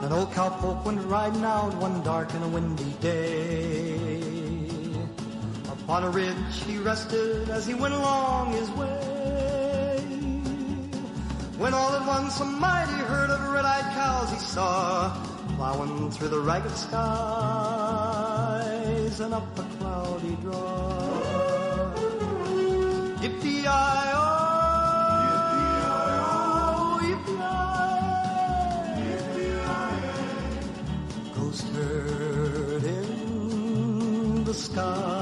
An old cowpoke went riding out one dark and a windy day. Upon a ridge he rested as he went along his way. When all at once a mighty herd of red-eyed cows he saw, plowing through the ragged skies and up a cloudy draw. Yippee-yi-oh, ghost herd in the sky.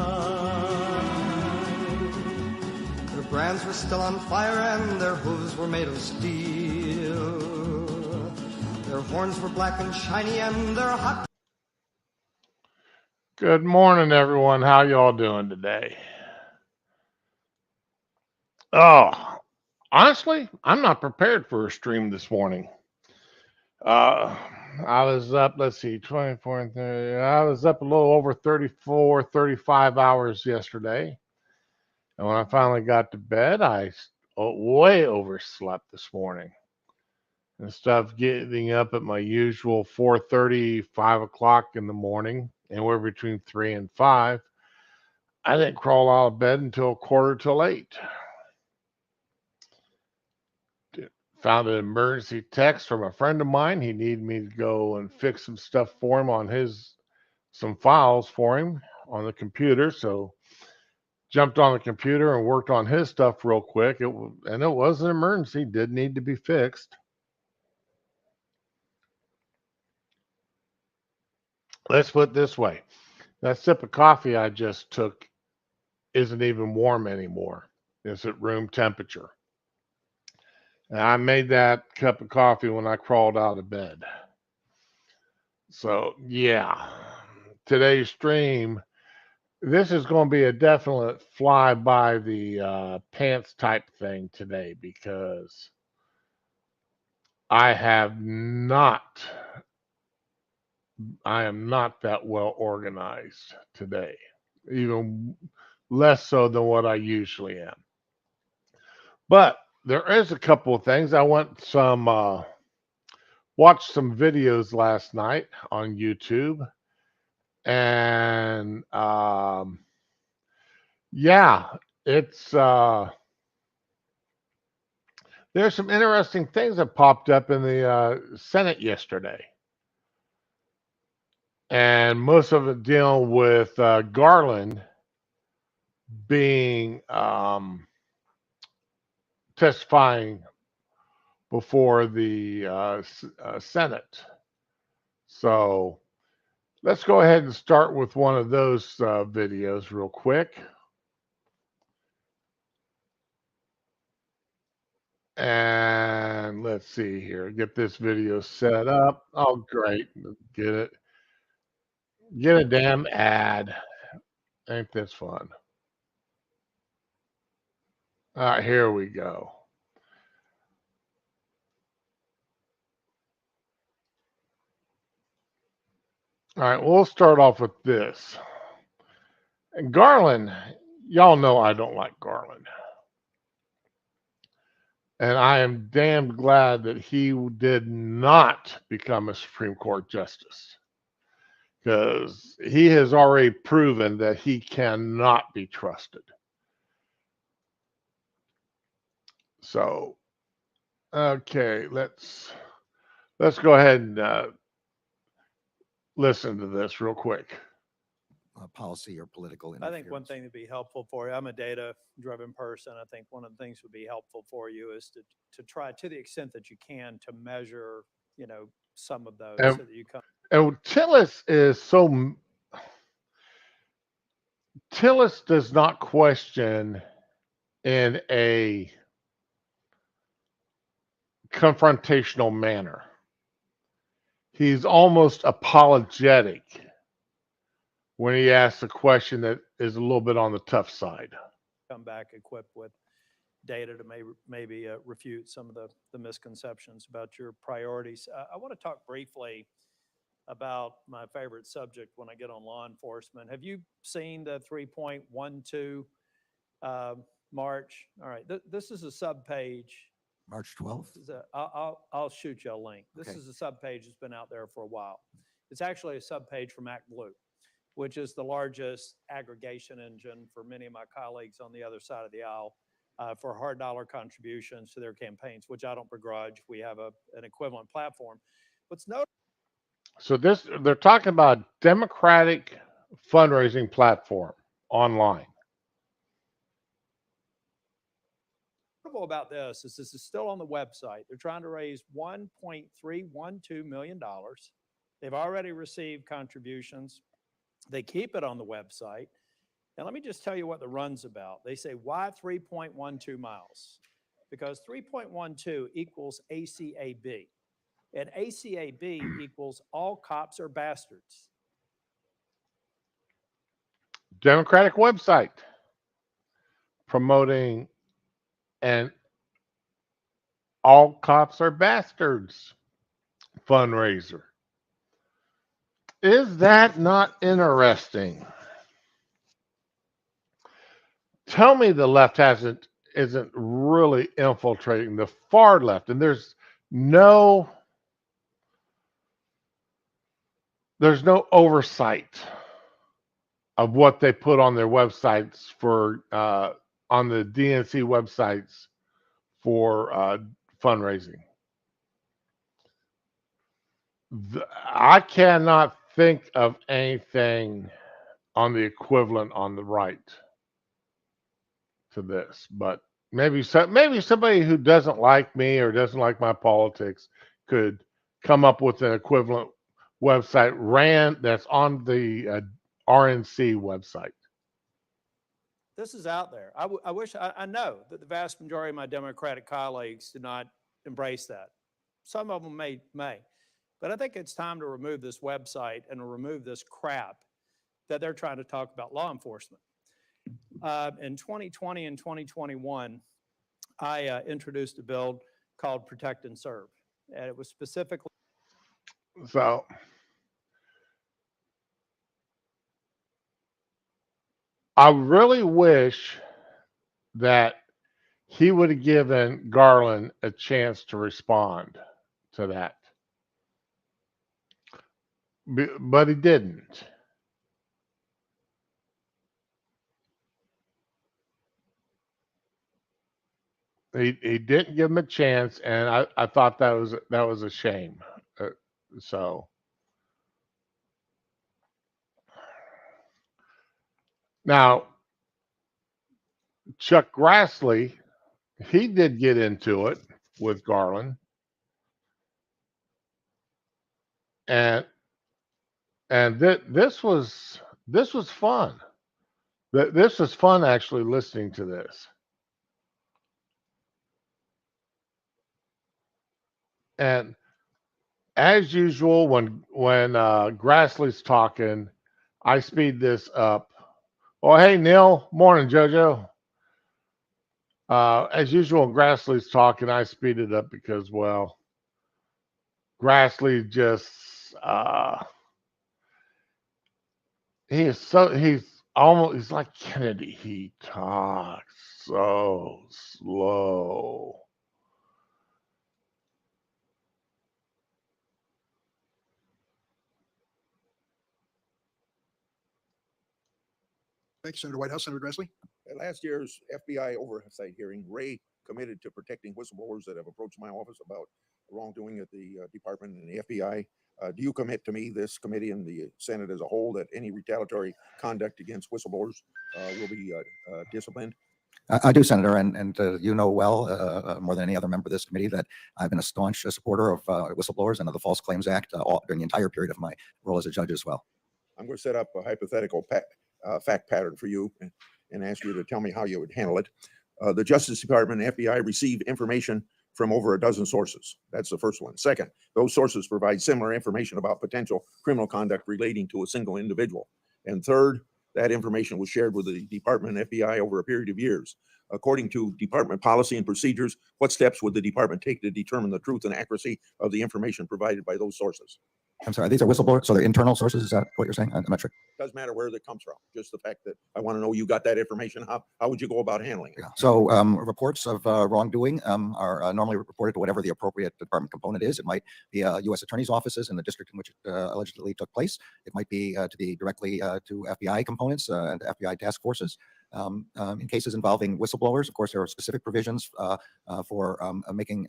Their brands were still on fire and their hooves were made of steel. Their horns were black and shiny and their hot. Good morning, everyone. How y'all doing today? Oh, honestly, I'm not prepared for a stream this morning. I was up, let's see, 24 and 30. I was up a little over 34, 35 hours yesterday. And when I finally got to bed, I way overslept this morning. Instead of getting up at my usual 4:30, 5 o'clock in the morning, anywhere between 3 and 5, I didn't crawl out of bed until 7:45. Found an emergency text from a friend of mine. He needed me to go and fix some stuff for him on some files for him on the computer. So jumped on the computer and worked on his stuff real quick. It was an emergency, did need to be fixed. Let's put it this way. That sip of coffee I just took isn't even warm anymore. It's at room temperature. And I made that cup of coffee when I crawled out of bed. So, yeah, today's stream, this is going to be a definite fly by the pants type thing today because I am not that well organized today, even less so than what I usually am. But there is a couple of things. I watched some videos last night on YouTube, and yeah, it's there's some interesting things that popped up in the Senate yesterday, and most of it dealing with Garland being testifying before the Senate. So let's go ahead and start with one of those videos real quick. And let's see here, get this video set up. Oh, great. Get it. Get a damn ad. Ain't this fun? All right, here we go. All right, we'll start off with this. And Garland, y'all know I don't like Garland. And I am damn glad that he did not become a Supreme Court justice, because he has already proven that he cannot be trusted. So, okay, let's go ahead and listen to this real quick. Policy or political I think one thing that'd be helpful for you, I'm a data-driven person. I think one of the things would be helpful for you is to try, to the extent that you can, to measure, some of those so that you come. And Tillis does not question in a confrontational manner. He's almost apologetic when he asks a question that is a little bit on the tough side. Come back equipped with data to maybe refute some of the misconceptions about your priorities. I want to talk briefly about my favorite subject when I get on law enforcement. Have you seen the 3.12 March? All right, this is a subpage March 12th? I'll shoot you a link. This Okay. is a subpage that's been out there for a while. It's actually a subpage from ActBlue, which is the largest aggregation engine for many of my colleagues on the other side of the aisle for hard dollar contributions to their campaigns, which I don't begrudge. We have an equivalent platform. What's notable So they're talking about Democratic fundraising platform online. about this is still on the website. They're trying to raise $1.312 million. They've already received contributions. They keep it on the website. And let me just tell you what the run's about. They say, why 3.12 miles? Because 3.12 equals ACAB. And ACAB equals all cops are bastards. Democratic website promoting an all cops are bastards fundraiser. Is that not interesting? Tell me the left isn't really infiltrating the far left, and there's no oversight of what they put on their websites for on the DNC websites for fundraising. I cannot think of anything on the equivalent on the right to this, but maybe somebody who doesn't like me or doesn't like my politics could come up with an equivalent website that's on the RNC website. This is out there. I wish I know that the vast majority of my Democratic colleagues do not embrace that. Some of them may, but I think it's time to remove this website and to remove this crap that they're trying to talk about law enforcement. In 2020 and 2021, I introduced a bill called Protect and Serve, and it was specifically. So I really wish that he would have given Garland a chance to respond to that, but he didn't. He didn't give him a chance, and I thought that was a shame. So now Chuck Grassley, he did get into it with Garland, and this was fun. This was fun actually listening to this. And as usual, when Grassley's talking, I speed this up. Oh, hey Neil, morning JoJo. As usual, Grassley's talking, I speed it up because, well, Grassley just he's like Kennedy. He talks so slow. Thank you, Senator Whitehouse. Senator Grassley. At last year's FBI oversight hearing, Ray committed to protecting whistleblowers that have approached my office about wrongdoing at the department and the FBI. Do you commit to me, this committee, and the Senate as a whole, that any retaliatory conduct against whistleblowers will be disciplined? I do, Senator, and you know well, more than any other member of this committee, that I've been a staunch supporter of whistleblowers and of the False Claims Act during the entire period of my role as a judge as well. I'm going to set up a hypothetical fact pattern for you and ask you to tell me how you would handle it. The Justice Department and FBI receive information from over a dozen sources. That's the first one. Second, those sources provide similar information about potential criminal conduct relating to a single individual. And third, that information was shared with the Department and FBI over a period of years. According to department policy and procedures, what steps would the department take to determine the truth and accuracy of the information provided by those sources? I'm sorry, these are whistleblowers, so they're internal sources. Is that what you're saying? I'm not sure. Doesn't matter where that comes from. Just the fact that I want to know you got that information. How would you go about handling it? Yeah. So reports of wrongdoing are normally reported to whatever the appropriate department component is. It might be U.S. attorney's offices in the district in which it allegedly took place. It might be directly to FBI components and FBI task forces. In cases involving whistleblowers, of course, there are specific provisions for making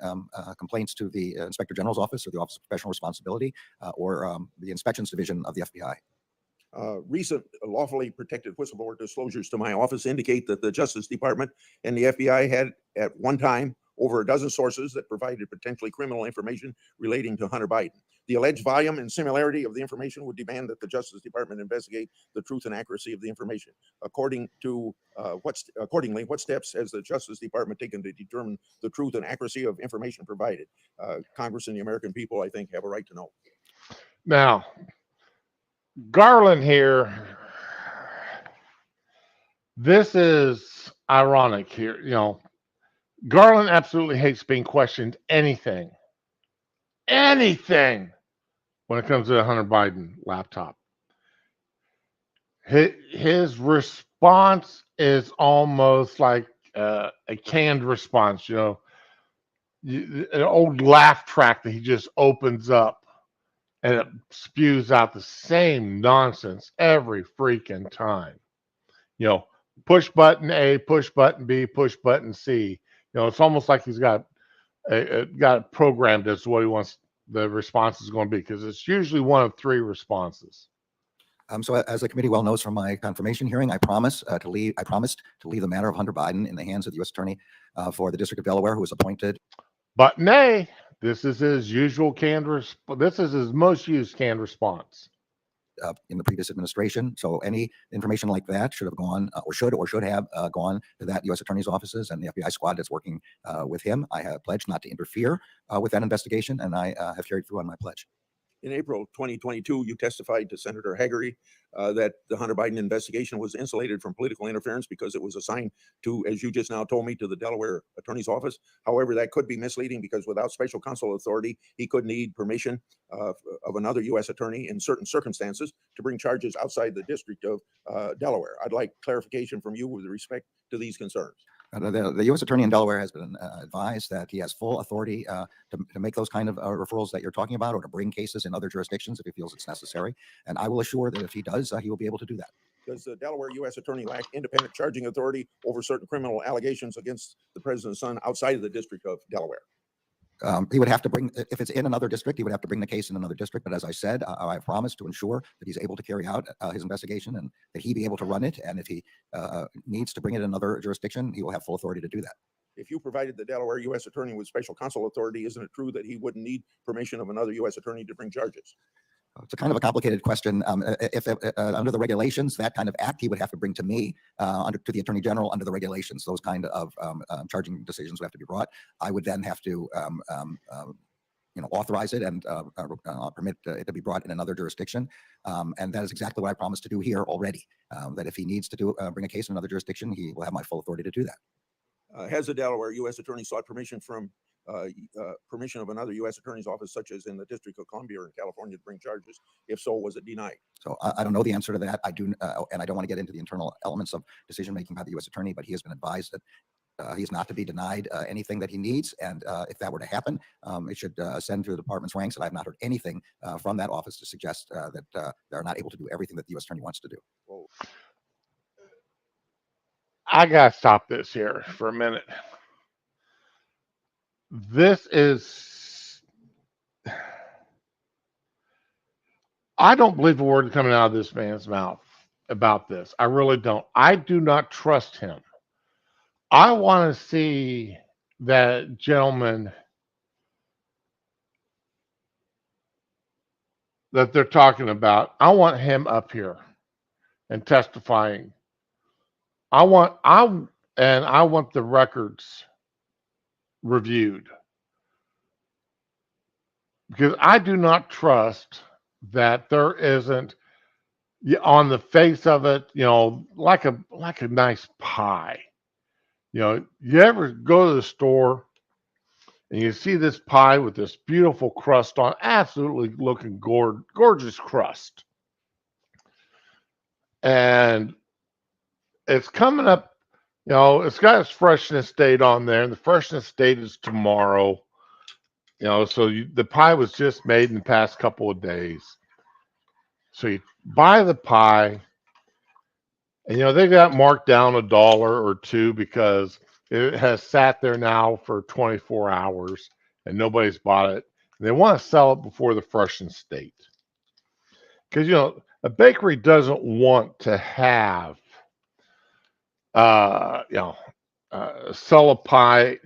complaints to the Inspector General's office or the Office of Professional Responsibility or the Inspections Division of the FBI. Recent lawfully protected whistleblower disclosures to my office indicate that the Justice Department and the FBI had at one time over a dozen sources that provided potentially criminal information relating to Hunter Biden. The alleged volume and similarity of the information would demand that the Justice Department investigate the truth and accuracy of the information. Accordingly, what steps has the Justice Department taken to determine the truth and accuracy of information provided? Congress and the American people, I think, have a right to know. Now, Garland here, this is ironic here. You know, Garland absolutely hates being questioned anything when it comes to the Hunter Biden laptop. His response is almost like a canned response, you know, an old laugh track that he just opens up and it spews out the same nonsense every freaking time. You know, push button A, push button B, push button C. You know, it's almost like he's got it programmed as to what he wants the response is going to be, because it's usually one of three responses. So as the committee well knows from my confirmation hearing, I promised to leave the matter of Hunter Biden in the hands of the U.S. Attorney for the District of Delaware, who was appointed. Button A, this is his usual this is his most used canned response. In the previous administration. So any information like that should have gone or should have gone to that U.S. Attorney's offices and the FBI squad that's working with him. I have pledged not to interfere with that investigation, and I have carried through on my pledge. In April 2022, you testified to Senator Hagerty that the Hunter Biden investigation was insulated from political interference because it was assigned to, as you just now told me, to the Delaware Attorney's Office. However, that could be misleading because without special counsel authority, he could need permission of another U.S. attorney in certain circumstances to bring charges outside the District of Delaware. I'd like clarification from you with respect to these concerns. The U.S. Attorney in Delaware has been advised that he has full authority to make those kind of referrals that you're talking about, or to bring cases in other jurisdictions if he feels it's necessary. And I will assure that if he does, he will be able to do that. Does the Delaware U.S. Attorney lack independent charging authority over certain criminal allegations against the president's son outside of the District of Delaware? He would have to bring, if it's in another district, he would have to bring the case in another district. But as I said, I promised to ensure that he's able to carry out his investigation and that he be able to run it. And if he needs to bring it in another jurisdiction, he will have full authority to do that. If you provided the Delaware U.S. Attorney with special counsel authority, isn't it true that he wouldn't need permission of another U.S. attorney to bring charges? It's a kind of a complicated question. If under the regulations, that kind of act, he would have to bring to me, to the Attorney General under the regulations. Those kind of charging decisions would have to be brought. I would then have to, authorize it and permit it to be brought in another jurisdiction. And that is exactly what I promised to do here already. That if he needs to bring a case in another jurisdiction, he will have my full authority to do that. Has the Delaware U.S. Attorney sought permission from permission of another U.S. Attorney's office, such as in the District of Columbia or in California, to bring charges? If so, was it denied? So I don't know the answer to that. I do, and I don't want to get into the internal elements of decision making by the U.S. Attorney, but he has been advised that he's not to be denied anything that he needs. And if that were to happen, it should ascend through the department's ranks. And I've not heard anything from that office to suggest that they're not able to do everything that the U.S. Attorney wants to do. Well, I got to stop this here for a minute. This is, I don't believe a word coming out of this man's mouth about this. I really don't. I do not trust him. I want to see that gentleman that they're talking about. I want him up here and testifying. I want the records reviewed, because I do not trust that there isn't, on the face of it, like a nice pie. You ever go to the store and you see this pie with this beautiful crust on, absolutely looking gorgeous crust. And it's coming up, it's got its freshness date on there, and the freshness date is tomorrow. So the pie was just made in the past couple of days. So you buy the pie, and they got marked down $1 or $2 because it has sat there now for 24 hours and nobody's bought it. And they want to sell it before the freshness date. Because a bakery doesn't want to have sell a pie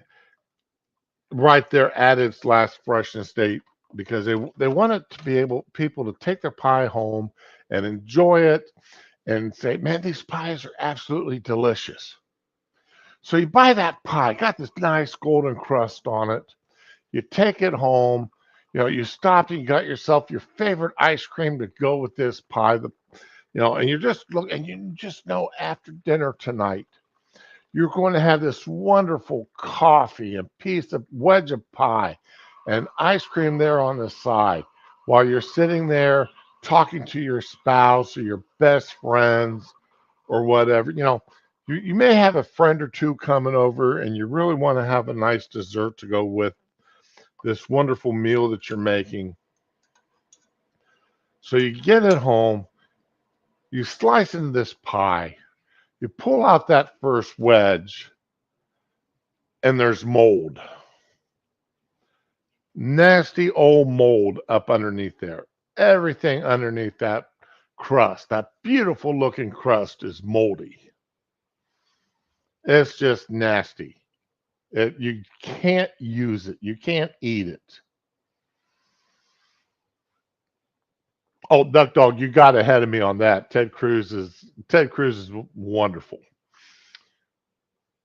right there at its last freshness date, because they want it to be people to take their pie home and enjoy it and say, man, these pies are absolutely delicious. So you buy that pie, got this nice golden crust on it. You take it home. You stopped and you got yourself your favorite ice cream to go with this pie. And you just know after dinner tonight, you're going to have this wonderful coffee, a wedge of pie, and ice cream there on the side while you're sitting there talking to your spouse or your best friends or whatever. You may have a friend or two coming over and you really want to have a nice dessert to go with this wonderful meal that you're making. So you get it home, you slice into this pie, you pull out that first wedge, and there's mold. Nasty old mold up underneath there. Everything underneath that crust, that beautiful looking crust, is moldy. It's just nasty. You can't use it. You can't eat it. Oh, Duck Dog, you got ahead of me on that. Ted Cruz is wonderful.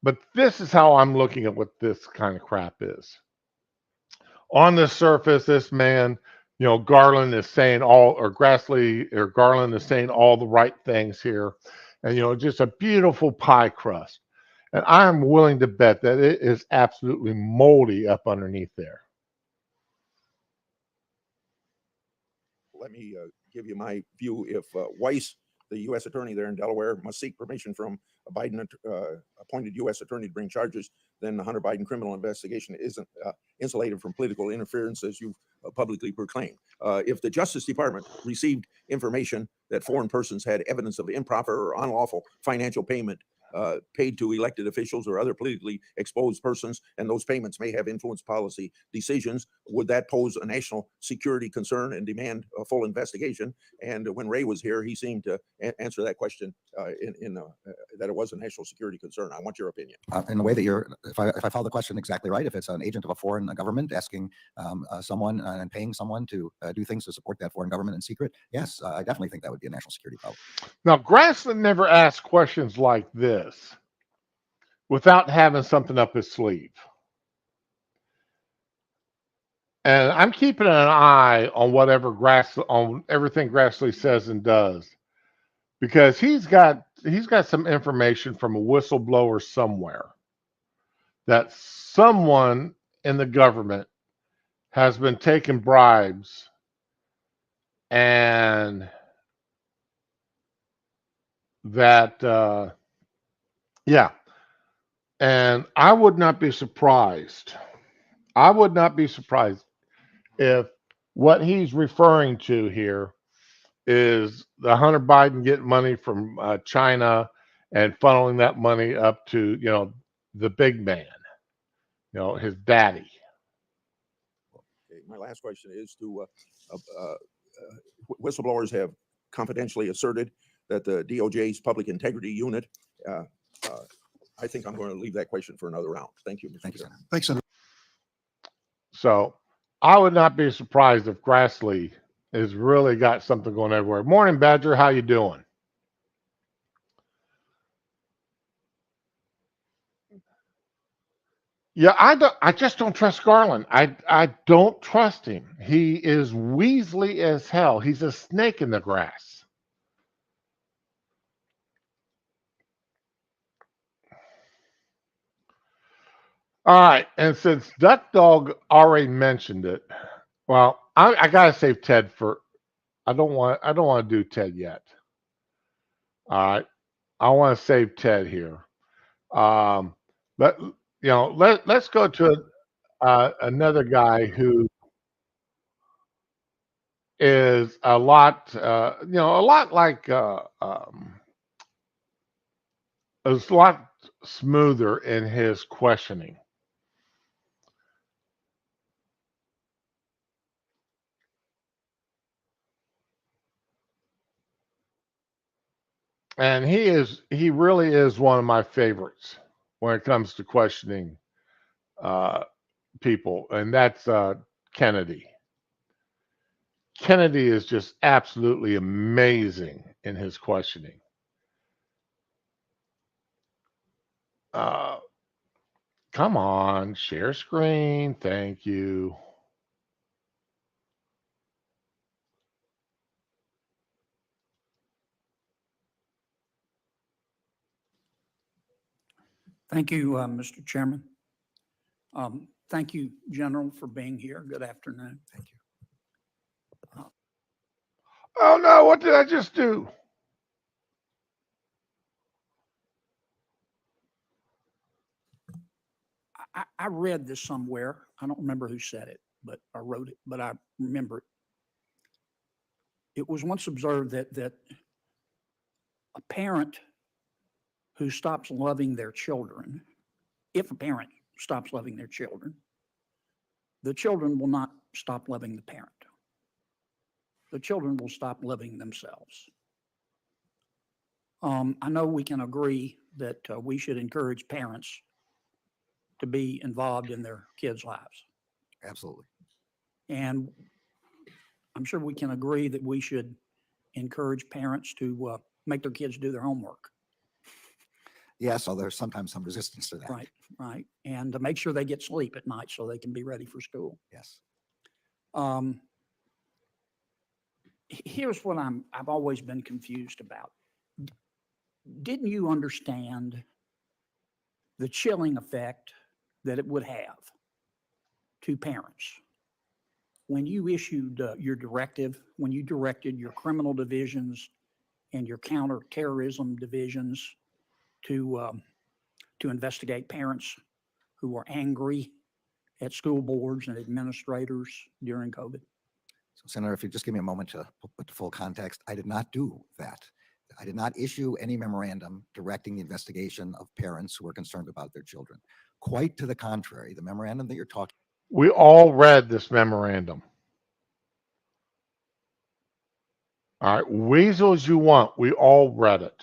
But this is how I'm looking at what this kind of crap is. On the surface, this man, Garland is saying Garland is saying all the right things here. And, just a beautiful pie crust. And I'm willing to bet that it is absolutely moldy up underneath there. Let me give you my view. If Weiss, the U.S. attorney there in Delaware, must seek permission from a Biden appointed U.S. attorney to bring charges, then the Hunter Biden criminal investigation isn't insulated from political interference, as you've publicly proclaimed. If the Justice Department received information that foreign persons had evidence of improper or unlawful financial payment paid to elected officials or other politically exposed persons, and those payments may have influenced policy decisions, would that pose a national security concern and demand a full investigation? And when Ray was here, he seemed to answer that question that it was a national security concern. I want your opinion. In the way that if I follow the question exactly right, if it's an agent of a foreign government asking someone and paying someone to do things to support that foreign government in secret, yes, I definitely think that would be a national security problem. Now, Grassland never asked questions like this without having something up his sleeve. And I'm keeping an eye on on everything Grassley says and does, because he's got some information from a whistleblower somewhere that someone in the government has been taking bribes, and that and I would not be surprised if what he's referring to here is the Hunter Biden getting money from China and funneling that money up to, the big man, his daddy. Okay, my last question is whistleblowers have confidentially asserted that the DOJ's Public Integrity Unit, I think I'm going to leave that question for another round. Thank you, Mr. Thank you, Chairman. Senator. Thanks, Senator. So I would not be surprised if Grassley has really got something going everywhere. Morning, Badger. How you doing? Yeah, I just don't trust Garland. I don't trust him. He is weaselly as hell. He's a snake in the grass. All right, and since Duck Dog already mentioned it, well, I gotta save Ted for. I don't want to do Ted yet. All right, I want to save Ted here. Um, let's go to another guy who is a lot like is a lot smoother in his questioning. And he really is one of my favorites when it comes to questioning uh, people, and that's Kennedy. Kennedy is just absolutely amazing in his questioning. Uh, Come on, share screen. Thank you. Thank you, Mr. Chairman. Thank you, General, for being here. Good afternoon. Thank you. Oh no, what did I just do? I read this somewhere. I don't remember who said it, but I wrote it, but I remember it. It was once observed that a parent who stops loving their children, if a parent stops loving their children, the children will not stop loving the parent. The children will stop loving themselves. I know we can agree that we should encourage parents to be involved in their kids' lives. Absolutely. And I'm sure we can agree that we should encourage parents to make their kids do their homework. Yes, so there's sometimes some resistance to that. Right, right. And to make sure they get sleep at night so they can be ready for school. Yes. Here's what I've always been confused about. Didn't you understand the chilling effect that it would have to parents when you issued your directive, when you directed your criminal divisions and your counterterrorism divisions to investigate parents who were angry at school boards and administrators during COVID? So, Senator, if you just give me a moment to put the full context, I did not do that. I did not issue any memorandum directing the investigation of parents who were concerned about their children. Quite to the contrary, the memorandum that you're talking We all read this memorandum. All right, weasel as you want. We all read it.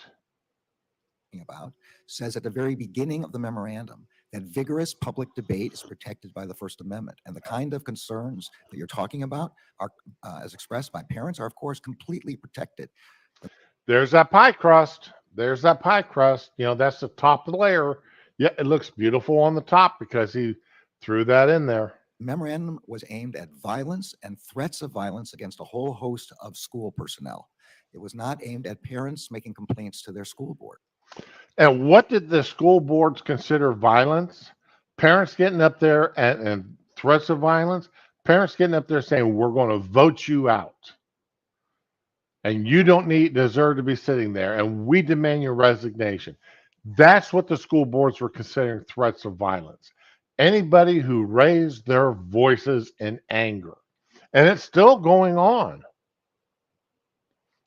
about says at the very beginning of the memorandum that vigorous public debate is protected by the First Amendment. And the kind of concerns that you're talking about are, as expressed by parents, are, of course, completely protected. There's that pie crust. There's that pie crust. That's the top of the layer. Yeah, it looks beautiful on the top because he threw that in there. Memorandum was aimed at violence and threats of violence against a whole host of school personnel. It was not aimed at parents making complaints to their school board. And what did the school boards consider violence? Parents getting up there and threats of violence? Parents getting up there saying, we're going to vote you out. And you don't deserve to be sitting there. And we demand your resignation. That's what the school boards were considering threats of violence. Anybody who raised their voices in anger. And it's still going on.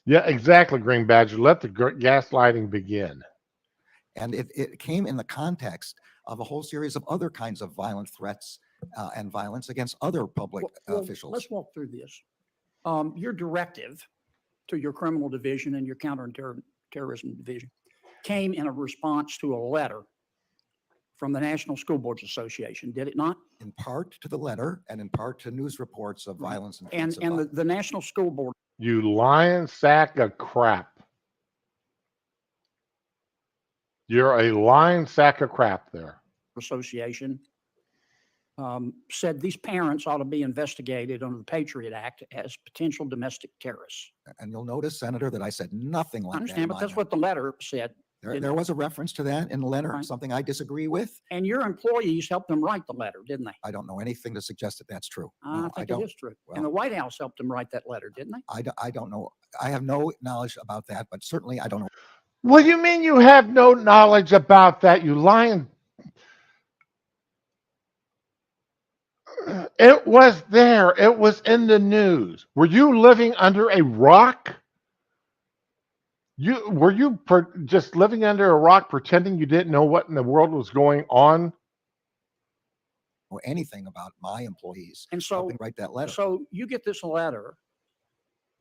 Yeah, exactly, Green Badger. Let the gaslighting begin. And it came in the context of a whole series of other kinds of violent threats and violence against other public officials. Let's walk through this. Your directive to your criminal division and your counterterrorism division came in a response to a letter from the National School Boards Association, did it not? In part to the letter and in part to news reports of violence and threats of And violence. the National School Board. You lying sack of crap. You're a lying sack of crap there. Association said these parents ought to be investigated under the Patriot Act as potential domestic terrorists. And you'll notice, Senator, that I said nothing like I understand, that. but that's what the letter said. There was a reference to that in the letter, Right. something I disagree with. And your employees helped them write the letter, didn't they? I don't know anything to suggest that that's true. I No, think don't. it is true. Well- And the White House helped them write that letter, didn't they? I don't know. I have no knowledge about that, but certainly I don't know. What do you mean you have no knowledge about that, you lying? It was there. It was in the news. Were you living under a rock? Were you just living under a rock pretending you didn't know what in the world was going on? Or anything about my employees And so, helping write that letter. so you get this letter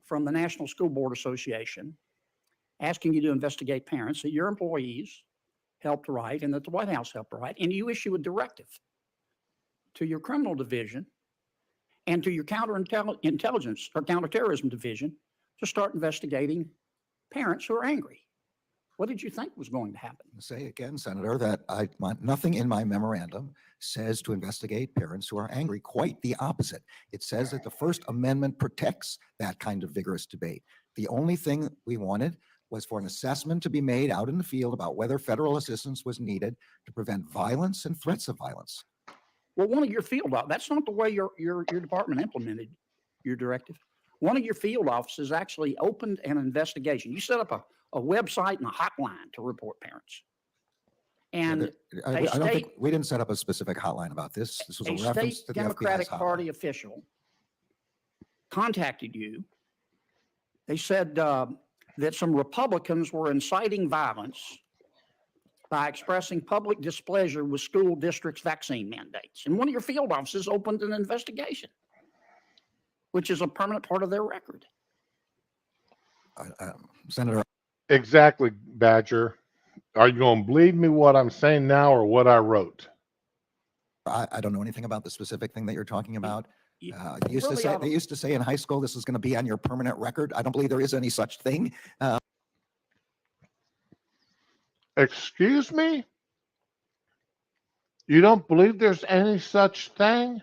from the National School Board Association asking you to investigate parents that your employees helped write and that the White House helped write, and you issue a directive to your criminal division and to your counterintelligence or counterterrorism division to start investigating parents who are angry. What did you think was going to happen? Say again, Senator, that I want nothing in my memorandum says to investigate parents who are angry. Quite the opposite. It says that the First Amendment protects that kind of vigorous debate. The only thing we wanted was for an assessment to be made out in the field about whether federal assistance was needed to prevent violence and threats of violence. Well, one of your field, that's not the way your department implemented your directive. One of your field offices actually opened an investigation. You set up a website and a hotline to report parents. And I don't think we didn't set up a specific hotline about this. This was a a reference state to the Democratic FBI's hotline. Party official contacted you. They said that some Republicans were inciting violence by expressing public displeasure with school districts' vaccine mandates. And one of your field offices opened an investigation, which is a permanent part of their record. Senator, Exactly, Badger. Are you going to believe me what I'm saying now or what I wrote? I don't know anything about the specific thing that you're talking about. You They used to really say, ought to- they used to say in high school, this is going to be on your permanent record. I don't believe there is any such thing. Excuse me? You don't believe there's any such thing?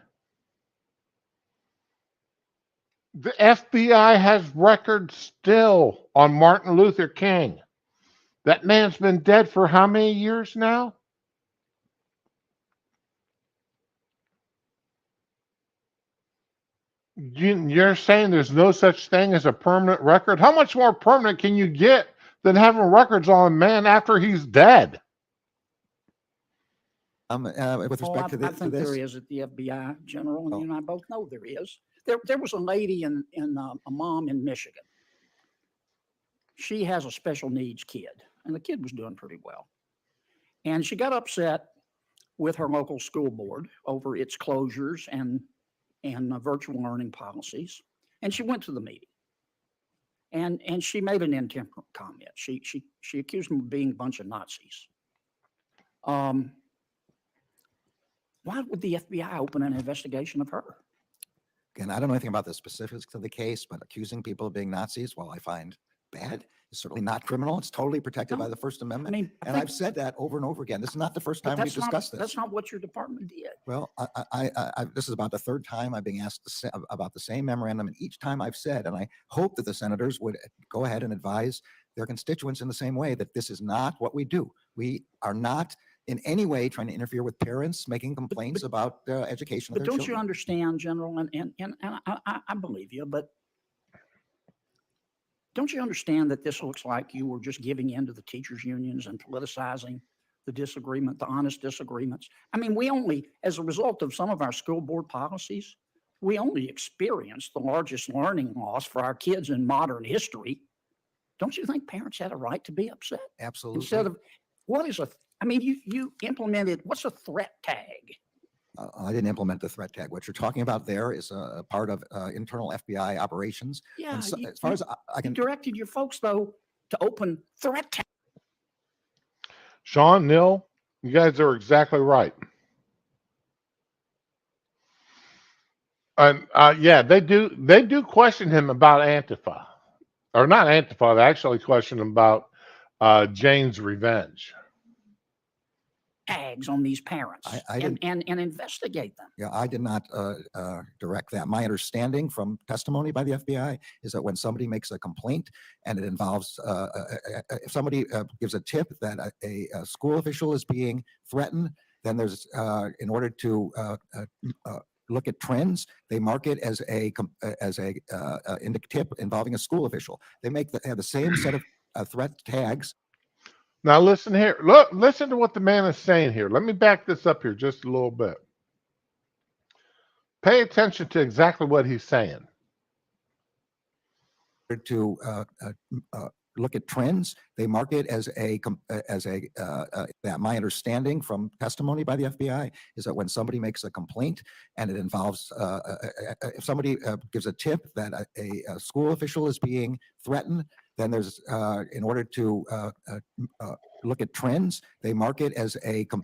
The FBI has records still on Martin Luther King. That man's been dead for how many years now? You're saying there's no such thing as a permanent record? How much more permanent can you get than having records on a man after he's dead? With Oh, respect to I this, think there is at the FBI, General, and you and I both know there is. There was a lady a mom in Michigan. She has a special needs kid, and the kid was doing pretty well. And she got upset with her local school board over its closures and virtual learning policies. And she went to the meeting. And she made an intemperate comment. She accused them of being a bunch of Nazis. Why would the FBI open an investigation of her? again, I don't know anything about the specifics of the case, but accusing people of being Nazis, while I find bad, is certainly not criminal. It's totally protected by No, the First I Amendment. mean, And I've said that over and over again. This is not the first but time we've discussed that's this. not what your department did. Well, this is about the third time I'm being asked about the same memorandum, and each time I've said, and I hope that the senators would go ahead and advise their constituents in the same way, that this is not what we do. We are not in any way trying to interfere with parents making complaints about education of But their don't you children. understand, General, and I believe you, but don't you understand that this looks like you were just giving in to the teachers' unions and politicizing the disagreement, the honest disagreements? I mean, we only, as a result of some of our school board policies, we only experienced the largest learning loss for our kids in modern history. Don't you think parents had a right to be upset? Absolutely. Instead of, you implemented, what's a threat tag? I didn't implement the threat tag. What you're talking about there is a part of internal FBI operations. Yeah, And so, you- as far as I you can, directed your folks, though, to open threat tags. Sean, Neil, you guys are exactly right. And yeah, they do question him about Antifa, or not Antifa. They actually question him about Jane's Revenge. tags on these parents I and, didn't- and investigate them. Yeah, I did not direct that. My understanding from testimony by the FBI is that when somebody makes a complaint and it involves, if somebody gives a tip that a school official is being threatened, then there's, in order to look at trends, they mark it as a tip involving a school official. They have the same set of threat tags. Now listen here. Look, listen to what the man is saying here. Let me back this up here just a little bit. Pay attention to exactly what he's saying. To look at trends, they mark it as my understanding from testimony by the FBI is that when somebody makes a complaint and it involves, if somebody gives a tip that a school official is being threatened, then there's, in order to look at trends, they mark it as a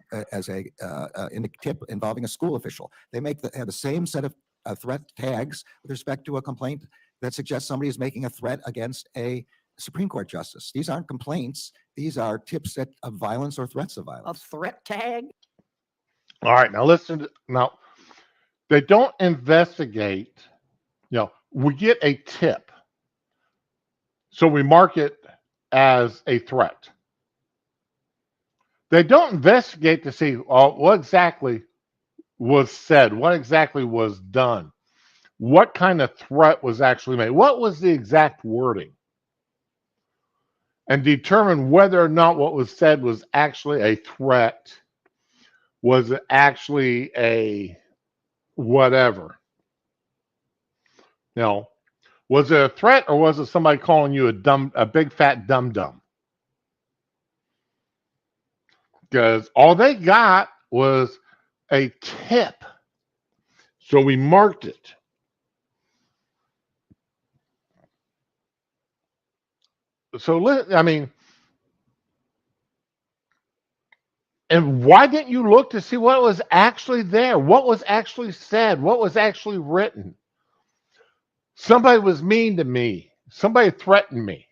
tip involving a school official. They have the same set of threat tags with respect to a complaint that suggests somebody is making a threat against a Supreme Court justice. These aren't complaints. These are tips of violence or threats of A violence. threat tag? All right, now listen. Now, they don't investigate. We get a tip, so we mark it as a threat. They don't investigate to see what exactly was said, what exactly was done, what kind of threat was actually made, what was the exact wording, and determine whether or not what was said was actually a threat, was it actually a whatever. Was it a threat or was it somebody calling you a big fat dum-dum? Because all they got was a tip. So we marked it. So, I mean, and why didn't you look to see what was actually there? What was actually said? What was actually written? Somebody was mean to me. Somebody threatened me.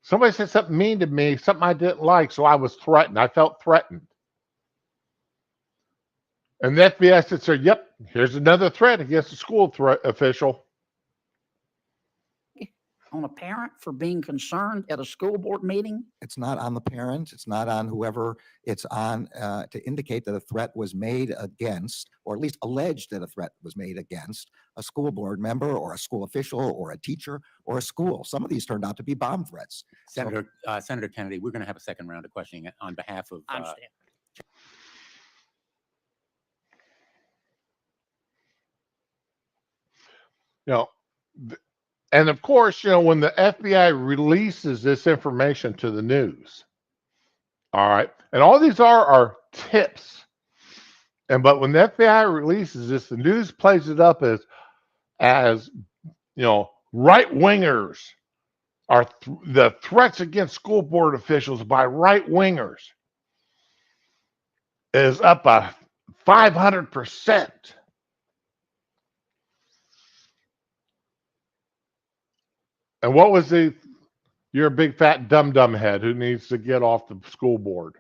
Somebody said something mean to me, something I didn't like, so I was threatened. I felt threatened. And the FBI said, yep, here's another threat against a school official. On a parent for being concerned at a school board meeting? It's not on the parent. It's not on whoever. It's on to indicate that a threat was made against, or at least alleged that a threat was made against a school board member or a school official or a teacher or a school. Some of these turned out to be bomb threats. Senator Kennedy, we're going to have a second round of questioning on behalf of. I understand. And of course, when the FBI releases this information to the news, all right, and all these are tips. But when the FBI releases this, the news plays it up as right wingers are the threats against school board officials by right wingers is up 500%. And what was you're a big fat dum-dum head who needs to get off the school board.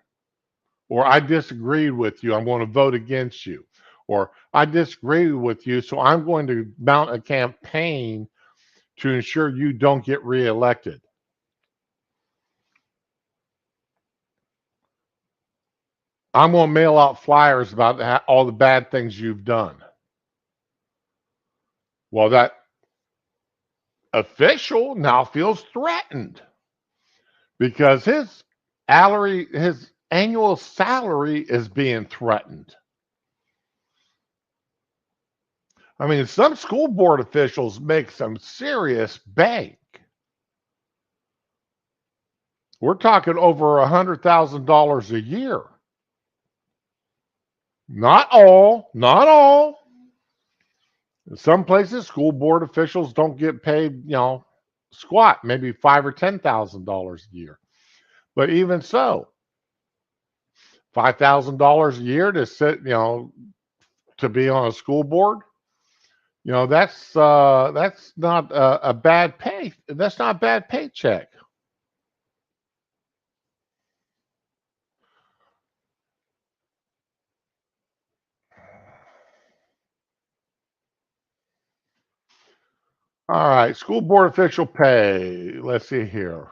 Or I disagreed with you, I'm going to vote against you. Or I disagree with you, so I'm going to mount a campaign to ensure you don't get reelected. I'm going to mail out flyers about all the bad things you've done. Well, that official now feels threatened because his annual salary is being threatened. I mean, some school board officials make some serious bank. We're talking over $100,000 a year. Not all. In some places, school board officials don't get paid, squat, maybe $5,000 or $10,000 a year. But even so, $5,000 a year to sit, to be on a school board, that's not a bad pay. That's not a bad paycheck. All right, school board official pay. Let's see here.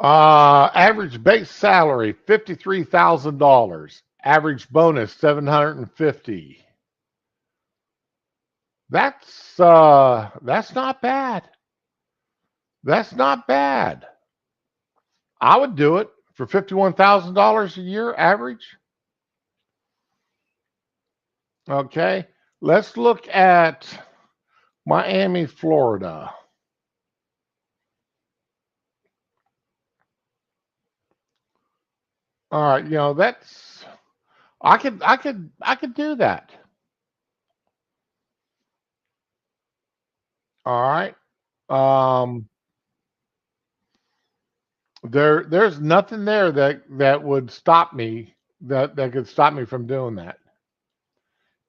Average base salary $53,000. Average bonus 750. That's not bad. That's not bad. I would do it for $51,000 a year average. Okay, let's look at Miami, Florida. All right, that's I could do that. All right. There's nothing there that would stop me that could stop me from doing that.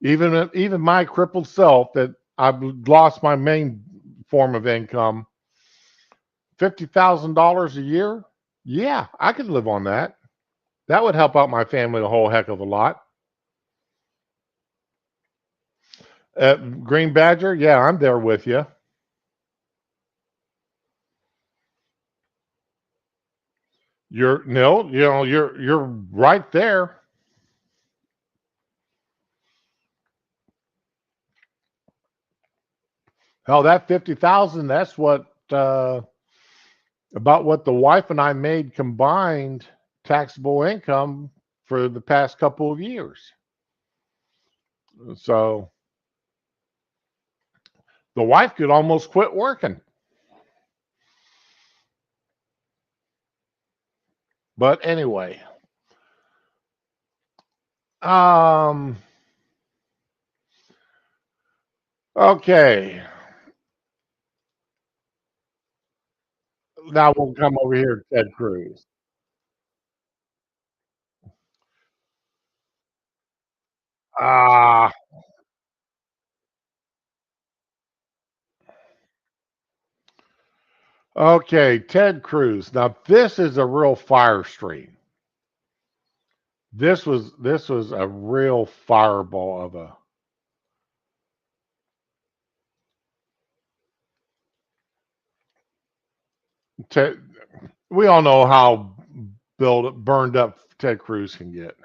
Even my crippled self that I've lost my main form of income, $50,000 a year. Yeah, I could live on that. That would help out my family a whole heck of a lot. Green Badger, yeah, I'm there with you. You're right there. Hell, that 50,000, that's what about what the wife and I made combined taxable income for the past couple of years. So the wife could almost quit working. But anyway, okay. Now we'll come over here to Ted Cruz. Ah, okay, Ted Cruz. Now this is a real fire stream. This was a real fireball of a Ted, we all know how burned up Ted Cruz can get,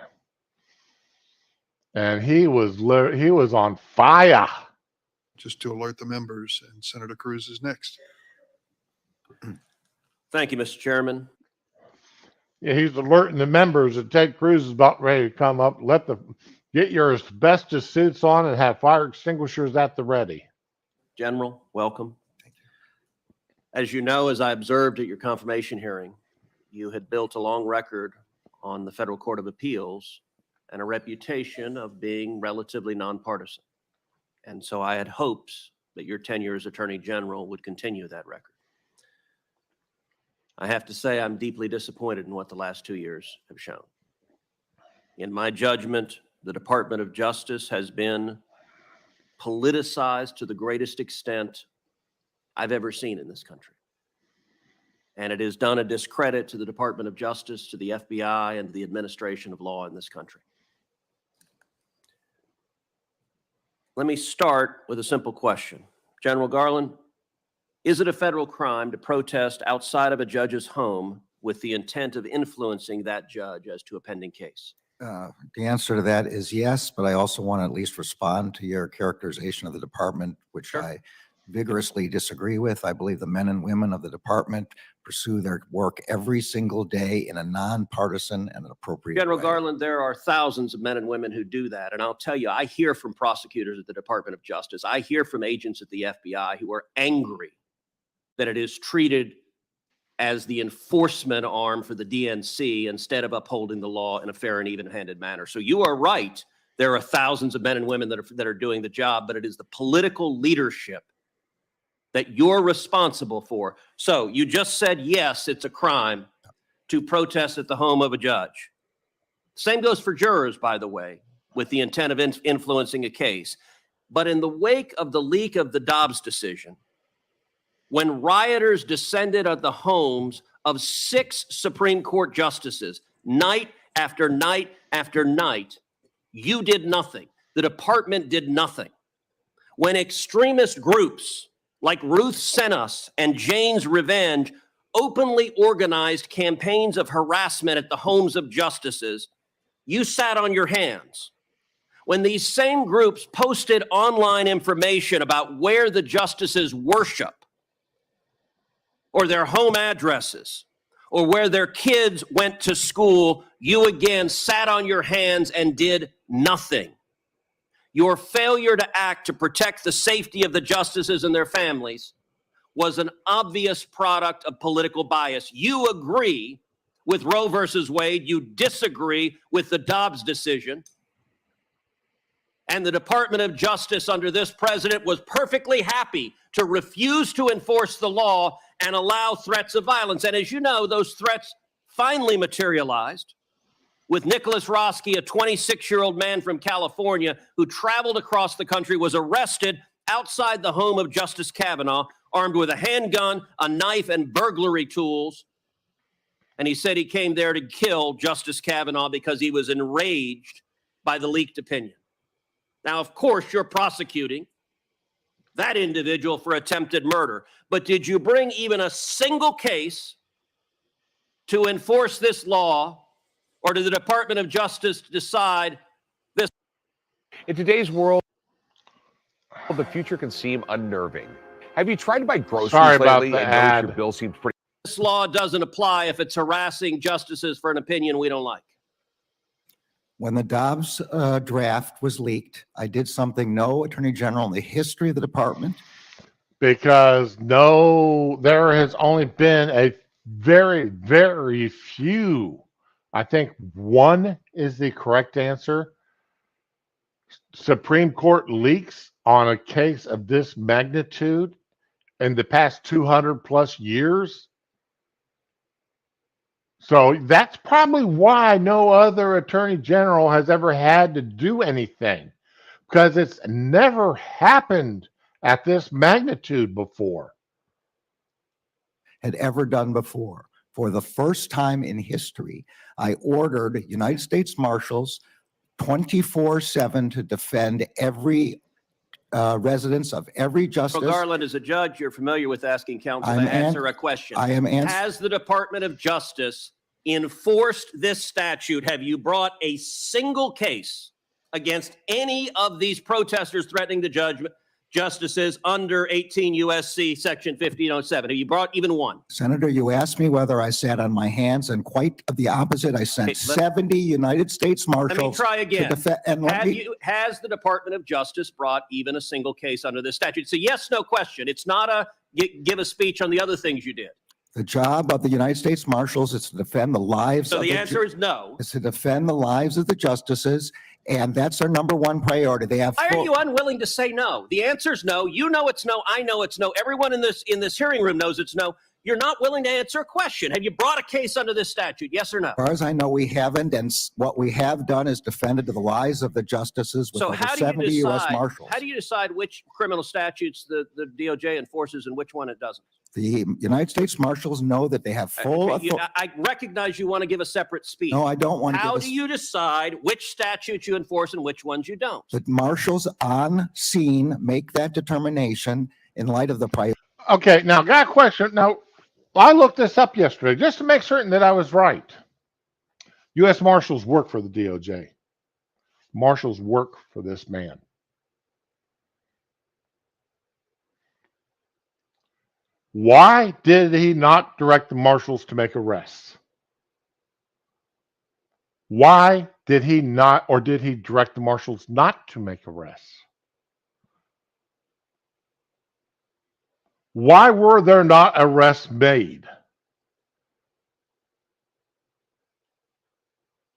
and he was on fire. Just to alert the members, and Senator Cruz is next. Thank you, Mr. Chairman. Yeah, he's alerting the members that Ted Cruz is about ready to come up. Get your asbestos suits on and have fire extinguishers at the ready. General, welcome. As you know, as I observed at your confirmation hearing, you had built a long record on the Federal Court of Appeals and a reputation of being relatively nonpartisan. And so I had hopes that your tenure as Attorney General would continue that record. I have to say I'm deeply disappointed in what the last 2 years have shown. In my judgment, the Department of Justice has been politicized to the greatest extent I've ever seen in this country. And it has done a discredit to the Department of Justice, to the FBI, and to the administration of law in this country. Let me start with a simple question. General Garland, is it a federal crime to protest outside of a judge's home with the intent of influencing that judge as to a pending case? The answer to that is yes, but I also want to at least respond to your characterization of the department, which Sure. I vigorously disagree with. I believe the men and women of the department pursue their work every single day in a nonpartisan and appropriate General way. Garland, there are thousands of men and women who do that. And I'll tell you, I hear from prosecutors at the Department of Justice. I hear from agents at the FBI who are angry that it is treated as the enforcement arm for the DNC instead of upholding the law in a fair and even-handed manner. So you are right. There are thousands of men and women that are doing the job, but it is the political leadership that you're responsible for. So you just said, yes, it's a crime to protest at the home of a judge. Same goes for jurors, by the way, with the intent of influencing a case. But in the wake of the leak of the Dobbs decision, when rioters descended on the homes of 6 Supreme Court justices, night after night after night, You did nothing. The department did nothing. When extremist groups like Ruth Sent Us and Jane's Revenge openly organized campaigns of harassment at the homes of justices, you sat on your hands. When these same groups posted online information about where the justices worship, or their home addresses, or where their kids went to school, you again sat on your hands and did nothing. Your failure to act to protect the safety of the justices and their families was an obvious product of political bias. You agree with Roe versus Wade. You disagree with the Dobbs decision. And the Department of Justice under this president was perfectly happy to refuse to enforce the law and allow threats of violence. And as you know, those threats finally materialized with Nicholas Roski, a 26-year-old man from California who traveled across the country, was arrested outside the home of Justice Kavanaugh, armed with a handgun, a knife, and burglary tools. And he said he came there to kill Justice Kavanaugh because he was enraged by the leaked opinion. Now, of course, you're prosecuting that individual for attempted murder, but did you bring even a single case to enforce this law, or did the Department of Justice decide this? In today's world, the future can seem unnerving. Have you tried to buy groceries Sorry about lately the and noticed ad. your bill seems pretty? This law doesn't apply if it's harassing justices for an opinion we don't like. When the Dobbs draft was leaked, I did something no attorney general in the history of the department. Because no, there has only been a very, very few. I think one is the correct answer. Supreme Court leaks on a case of this magnitude in the past 200 plus years. So that's probably why no other attorney general has ever had to do anything, because it's never happened at this magnitude before. Had ever done before. For the first time in history, I ordered United States Marshals 24/7 to defend every residence of every justice. Garland, as a judge, you're familiar with asking counsel to I'm answer a question. I am answering. Has the Department of Justice enforced this statute? Have you brought a single case against any of these protesters threatening the justices under 18 U.S.C. Section 1507? Have you brought even one? Senator, you asked me whether I sat on my hands, and quite the opposite. I sent Okay, 70 United States Let me Marshals try again. to defend. And Has the Department of Justice brought even a single case under this statute? It's a yes, no question. It's not a give a speech on the other things you did. the job of the United States Marshals is to defend the lives. So of the answer is no. Is to defend the lives of the justices, and that's their number one priority. They have. Why are you unwilling to say no? The answer is no. You know it's no. I know it's no. Everyone in this hearing room knows it's no. You're not willing to answer a question. Have you brought a case under this statute? Yes or no? As far as I know, we haven't, and what we have done is defended the lives of the justices with So over how do 70 you U.S. decide? Marshals. How do you decide which criminal statutes the DOJ enforces and which one it doesn't? The United States Marshals know that they have full Okay, authority. I recognize you want to give a separate speech. No, I don't want to How give do you decide which statutes you enforce and which ones you don't? The marshals on scene make that determination in light of the priority. Okay, now got a question. Now, I looked this up yesterday just to make certain that I was right. U.S. Marshals work for the DOJ. Marshals work for this man. Why did he not direct the marshals to make arrests? Why did he not, or did he direct the marshals not to make arrests? Why were there not arrests made?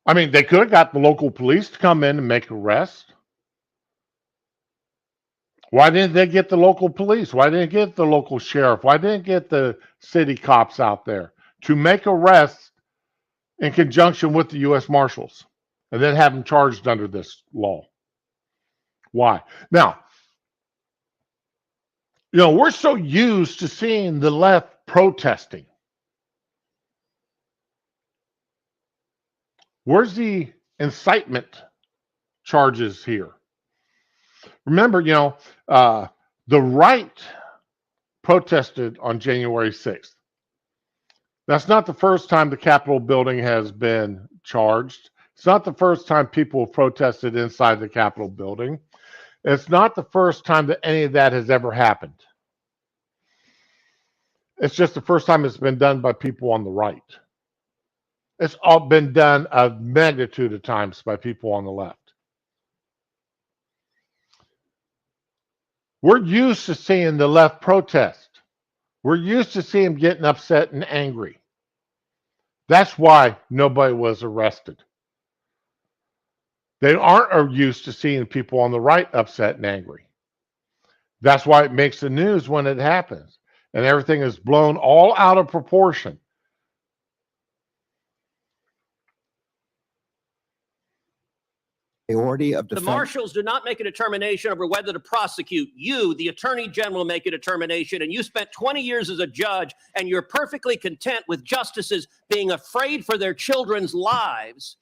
I mean, they could have got the local police to come in and make arrests. Why didn't they get the local police? Why didn't they get the local sheriff? Why didn't they get the city cops out there to make arrests in conjunction with the U.S. Marshals and then have them charged under this law? Why? Now, you know, we're so used to seeing the left protesting. Where's the incitement charges here. Remember, the right protested on January 6th. That's not the first time the Capitol building has been charged. It's not the first time people have protested inside the Capitol building. It's not the first time that any of that has ever happened. It's just the first time it's been done by people on the right. It's all been done a magnitude of times by people on the left. We're used to seeing the left protest. We're used to seeing them getting upset and angry. That's why nobody was arrested. They aren't used to seeing people on the right upset and angry. That's why it makes the news when it happens. And everything is blown all out of proportion. Priority of The defense. marshals do not make a determination over whether to prosecute. You, the attorney general, make a determination, and you spent 20 years as a judge, and you're perfectly content with justices being afraid for their children's lives,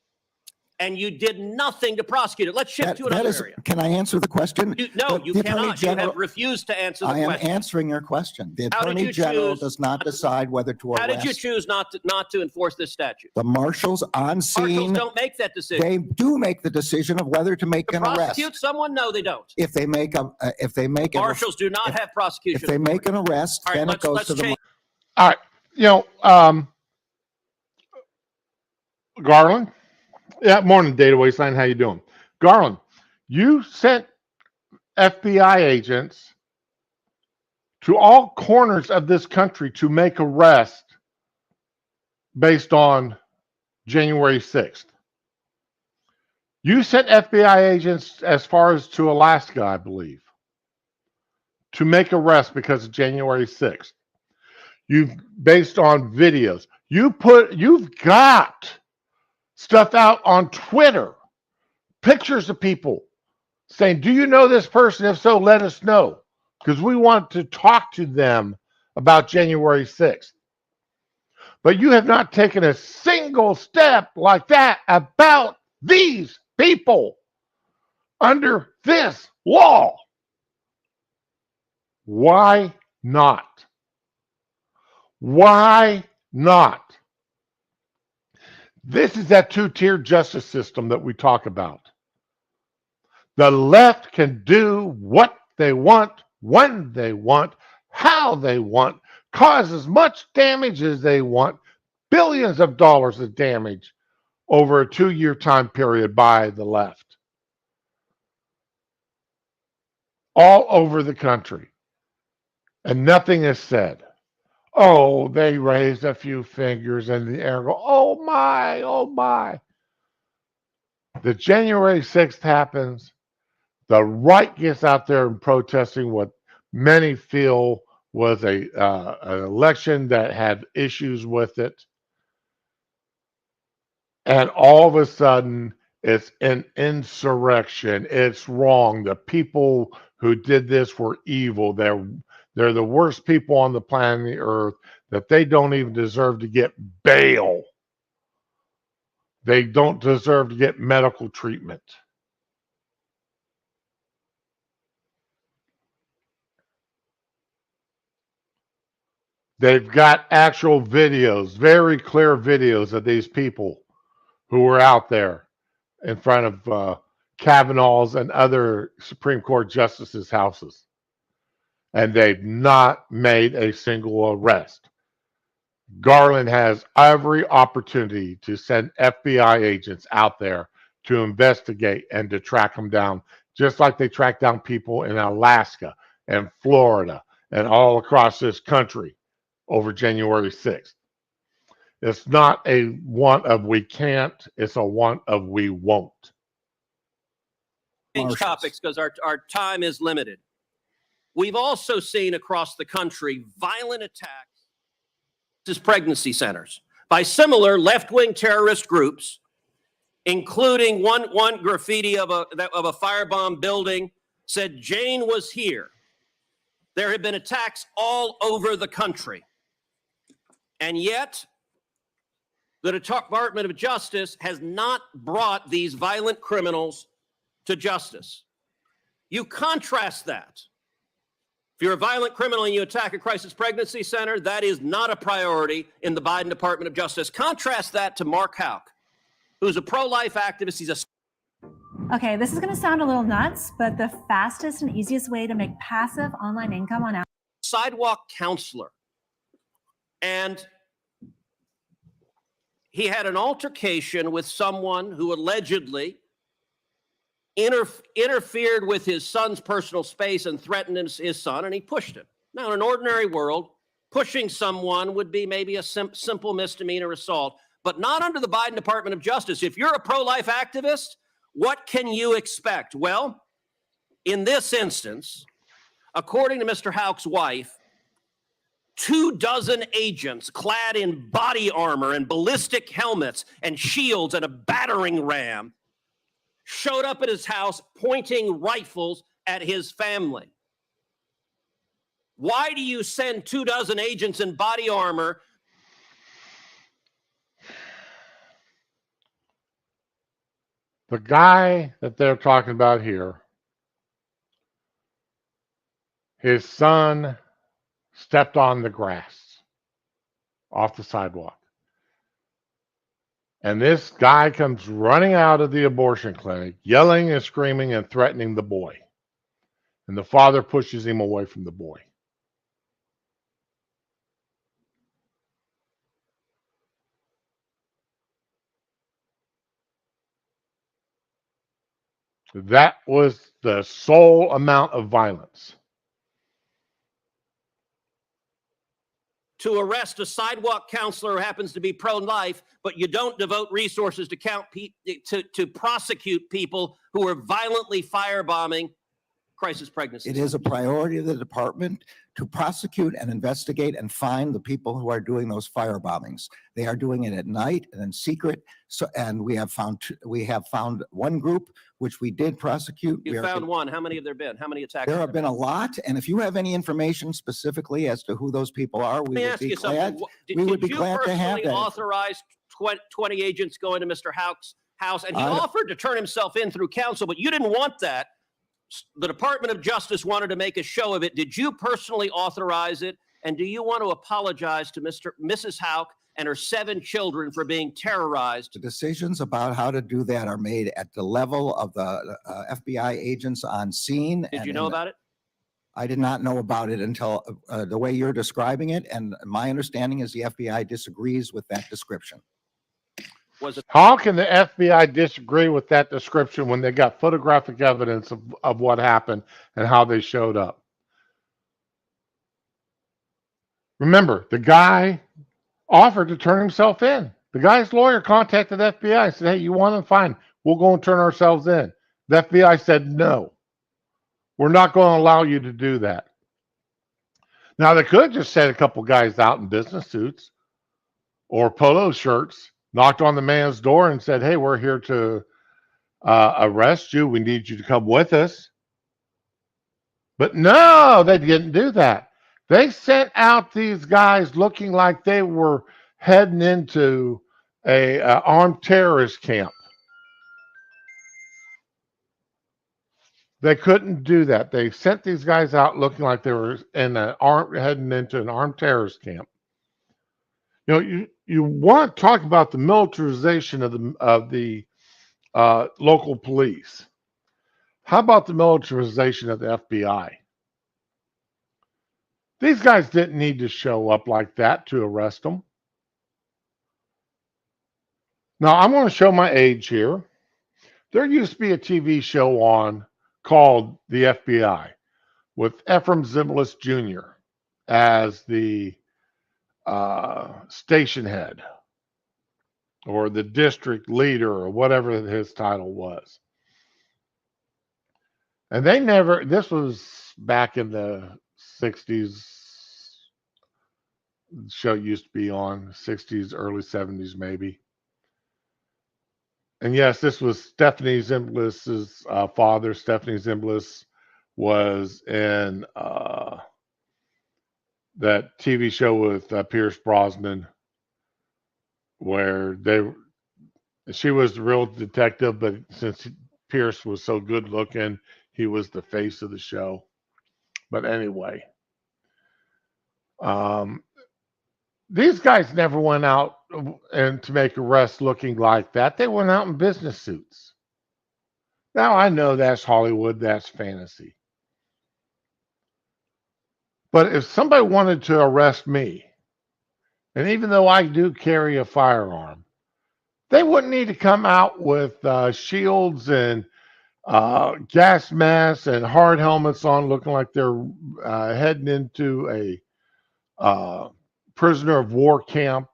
and you did nothing to prosecute it. Let's shift to another area. Can I answer the question? No, you The Attorney cannot. You General- have refused to answer the I am question. answering your question. The How did Attorney you General choose does not decide whether to How arrest. did you choose not to enforce this statute? The marshals on Marshals scene, don't make that decision. they do make the decision of whether to make To an arrest. prosecute someone? No, they don't. If they make a, Marshals do not have prosecution. if they make an arrest, All right, then it goes to the. change. All right. Garland. Yeah, morning, Data Wasteland. How you doing? Garland, you sent FBI agents to all corners of this country to make arrests based on January 6th. You sent FBI agents as far as to Alaska, I believe, to make arrests because of January 6th. You've based on videos. You've got stuff out on Twitter, pictures of people saying, do you know this person? If so, let us know, because we want to talk to them about January 6th. But you have not taken a single step like that about these people under this law. Why not? Why not? This is that two-tier justice system that we talk about. The left can do what they want, when they want, how they want, cause as much damage as they want, billions of dollars of damage over a 2-year time period by the left. All over the country. And nothing is said. Oh, they raised a few fingers in the air and go, oh my, oh my. The January 6th happens. The right gets out there and protesting what many feel was an election that had issues with it. And all of a sudden, it's an insurrection. It's wrong. The people who did this were evil. They're the worst people on the planet the earth, that they don't even deserve to get bail. They don't deserve to get medical treatment. They've got actual videos, very clear videos of these people who were out there in front of Kavanaugh's and other Supreme Court justices' houses. And they've not made a single arrest. Garland has every opportunity to send FBI agents out there to investigate and to track them down, just like they track down people in Alaska and Florida and all across this country over January 6th. It's not a want of we can't, it's a want of we won't. Change topics because our time is limited. We've also seen across the country violent attacks to pregnancy centers by similar left-wing terrorist groups, including one graffiti of a firebomb building said Jane was here. There have been attacks all over the country. And yet, the Department of Justice has not brought these violent criminals to justice. You contrast that. If you're a violent criminal and you attack a crisis pregnancy center, that is not a priority in the Biden Department of Justice. Contrast that to Mark Houck, who's a pro-life activist. He's a Okay, this is going to sound a little nuts, but the fastest and easiest way to make passive online income on sidewalk counselor. And he had an altercation with someone who allegedly interfered with his son's personal space and threatened his son, and he pushed him. Now, in an ordinary world, pushing someone would be maybe a simple misdemeanor assault, but not under the Biden Department of Justice. If you're a pro-life activist, what can you expect? Well, in this instance, according to Mr. Houck's wife, 24 agents clad in body armor and ballistic helmets and shields and a battering ram showed up at his house pointing rifles at his family. Why do you send 24 agents in body armor? The guy that they're talking about here, his son stepped on the grass off the sidewalk. And this guy comes running out of the abortion clinic, yelling and screaming and threatening the boy. And the father pushes him away from the boy. That was the sole amount of violence. To arrest a sidewalk counselor who happens to be pro-life, but you don't devote resources to prosecute people who are violently firebombing crisis pregnancies. It is a priority of the department to prosecute and investigate and find the people who are doing those firebombings. They are doing it at night and in secret. So, and we have found one group which we did prosecute. You found one. How many have there been? How many attacks? There have been a lot. And if you have any information specifically as to who those people are, we would be glad. We would be glad to have that. Did you personally authorize 20 agents going to Mr. Houck's house? And he offered to turn himself in through counsel, but you didn't want that. The Department of Justice wanted to make a show of it. Did you personally authorize it? And do you want to apologize to Mrs. Houck and her 7 children for being terrorized? The decisions about how to do that are made at the level of the FBI agents on scene. Did you know about it? I did not know about it until the way you're describing it. And my understanding is the FBI disagrees with that description. How can the FBI disagree with that description when they got photographic evidence of what happened and how they showed up? Remember, the guy offered to turn himself in. The guy's lawyer contacted the FBI and said, hey, you want him? Fine. We'll go and turn ourselves in. The FBI said, no, we're not going to allow you to do that. Now, they could just send a couple guys out in business suits or polo shirts, knocked on the man's door and said, hey, we're here to arrest you. We need you to come with us. But no, they didn't do that. They sent out these guys looking like they were heading into a armed terrorist camp. They couldn't do that. They sent these guys out looking like they were heading into an armed terrorist camp. You know, you want to talk about the militarization of the local police. How about the militarization of the FBI? These guys didn't need to show up like that to arrest them. Now, I'm going to show my age here. There used to be a TV show on called The FBI with Ephraim Zimbalist Jr. as the station head or the district leader or whatever his title was. And this was back in the 60s. The show used to be on 60s, early 70s, maybe. And yes, this was Stephanie Zimbalist's father. Stephanie Zimbalist was in that TV show with Pierce Brosnan, where she was the real detective, but since Pierce was so good looking. He was the face of the show. But anyway, um, these guys never went out and to make arrests looking like that. They went out in business suits. Now I know that's Hollywood, that's fantasy. But if somebody wanted to arrest me, and even though I do carry a firearm, they wouldn't need to come out with shields and gas masks and hard helmets on, looking like they're heading into a prisoner of war camp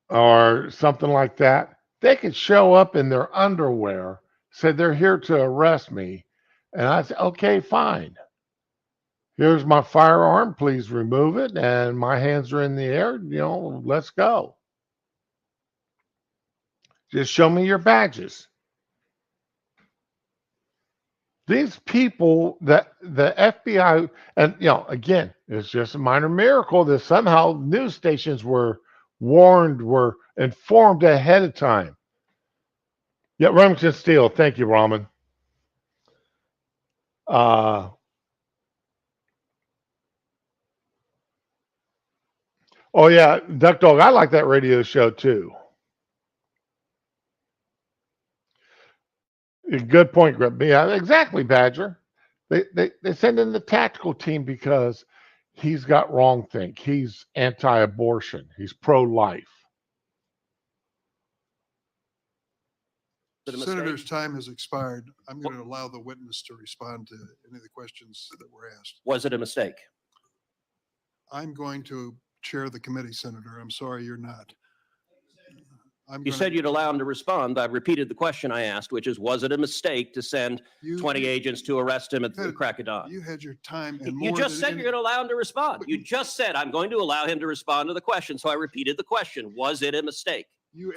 or something like that. They could show up in their underwear, say they're here to arrest me, and I say, okay, fine. Here's my firearm. Please remove it. And my hands are in the air. Let's go. Just show me your badges. These people that the FBI, and again, it's just a minor miracle that somehow news stations were warned, were informed ahead of time. Yeah, Remington Steele. Thank you, Raman. Oh yeah, Duck Dog. I like that radio show too. Good point, Greg. Yeah, exactly, Badger. They send in the tactical team because he's got wrong think. He's anti-abortion. He's pro-life. Senator's time has expired. I'm going to allow the witness to respond to any of the questions that were asked. Was it a mistake? I'm going to chair the committee, Senator. I'm sorry you're not. You said you'd allow him to respond. I've repeated the question I asked, which is, was it a mistake to send 20 agents to arrest him at the crack of dawn? You had your time. And you just said you're going to allow him to respond. You just said, I'm going to allow him to respond to the question. So I repeated the question. Was it a mistake?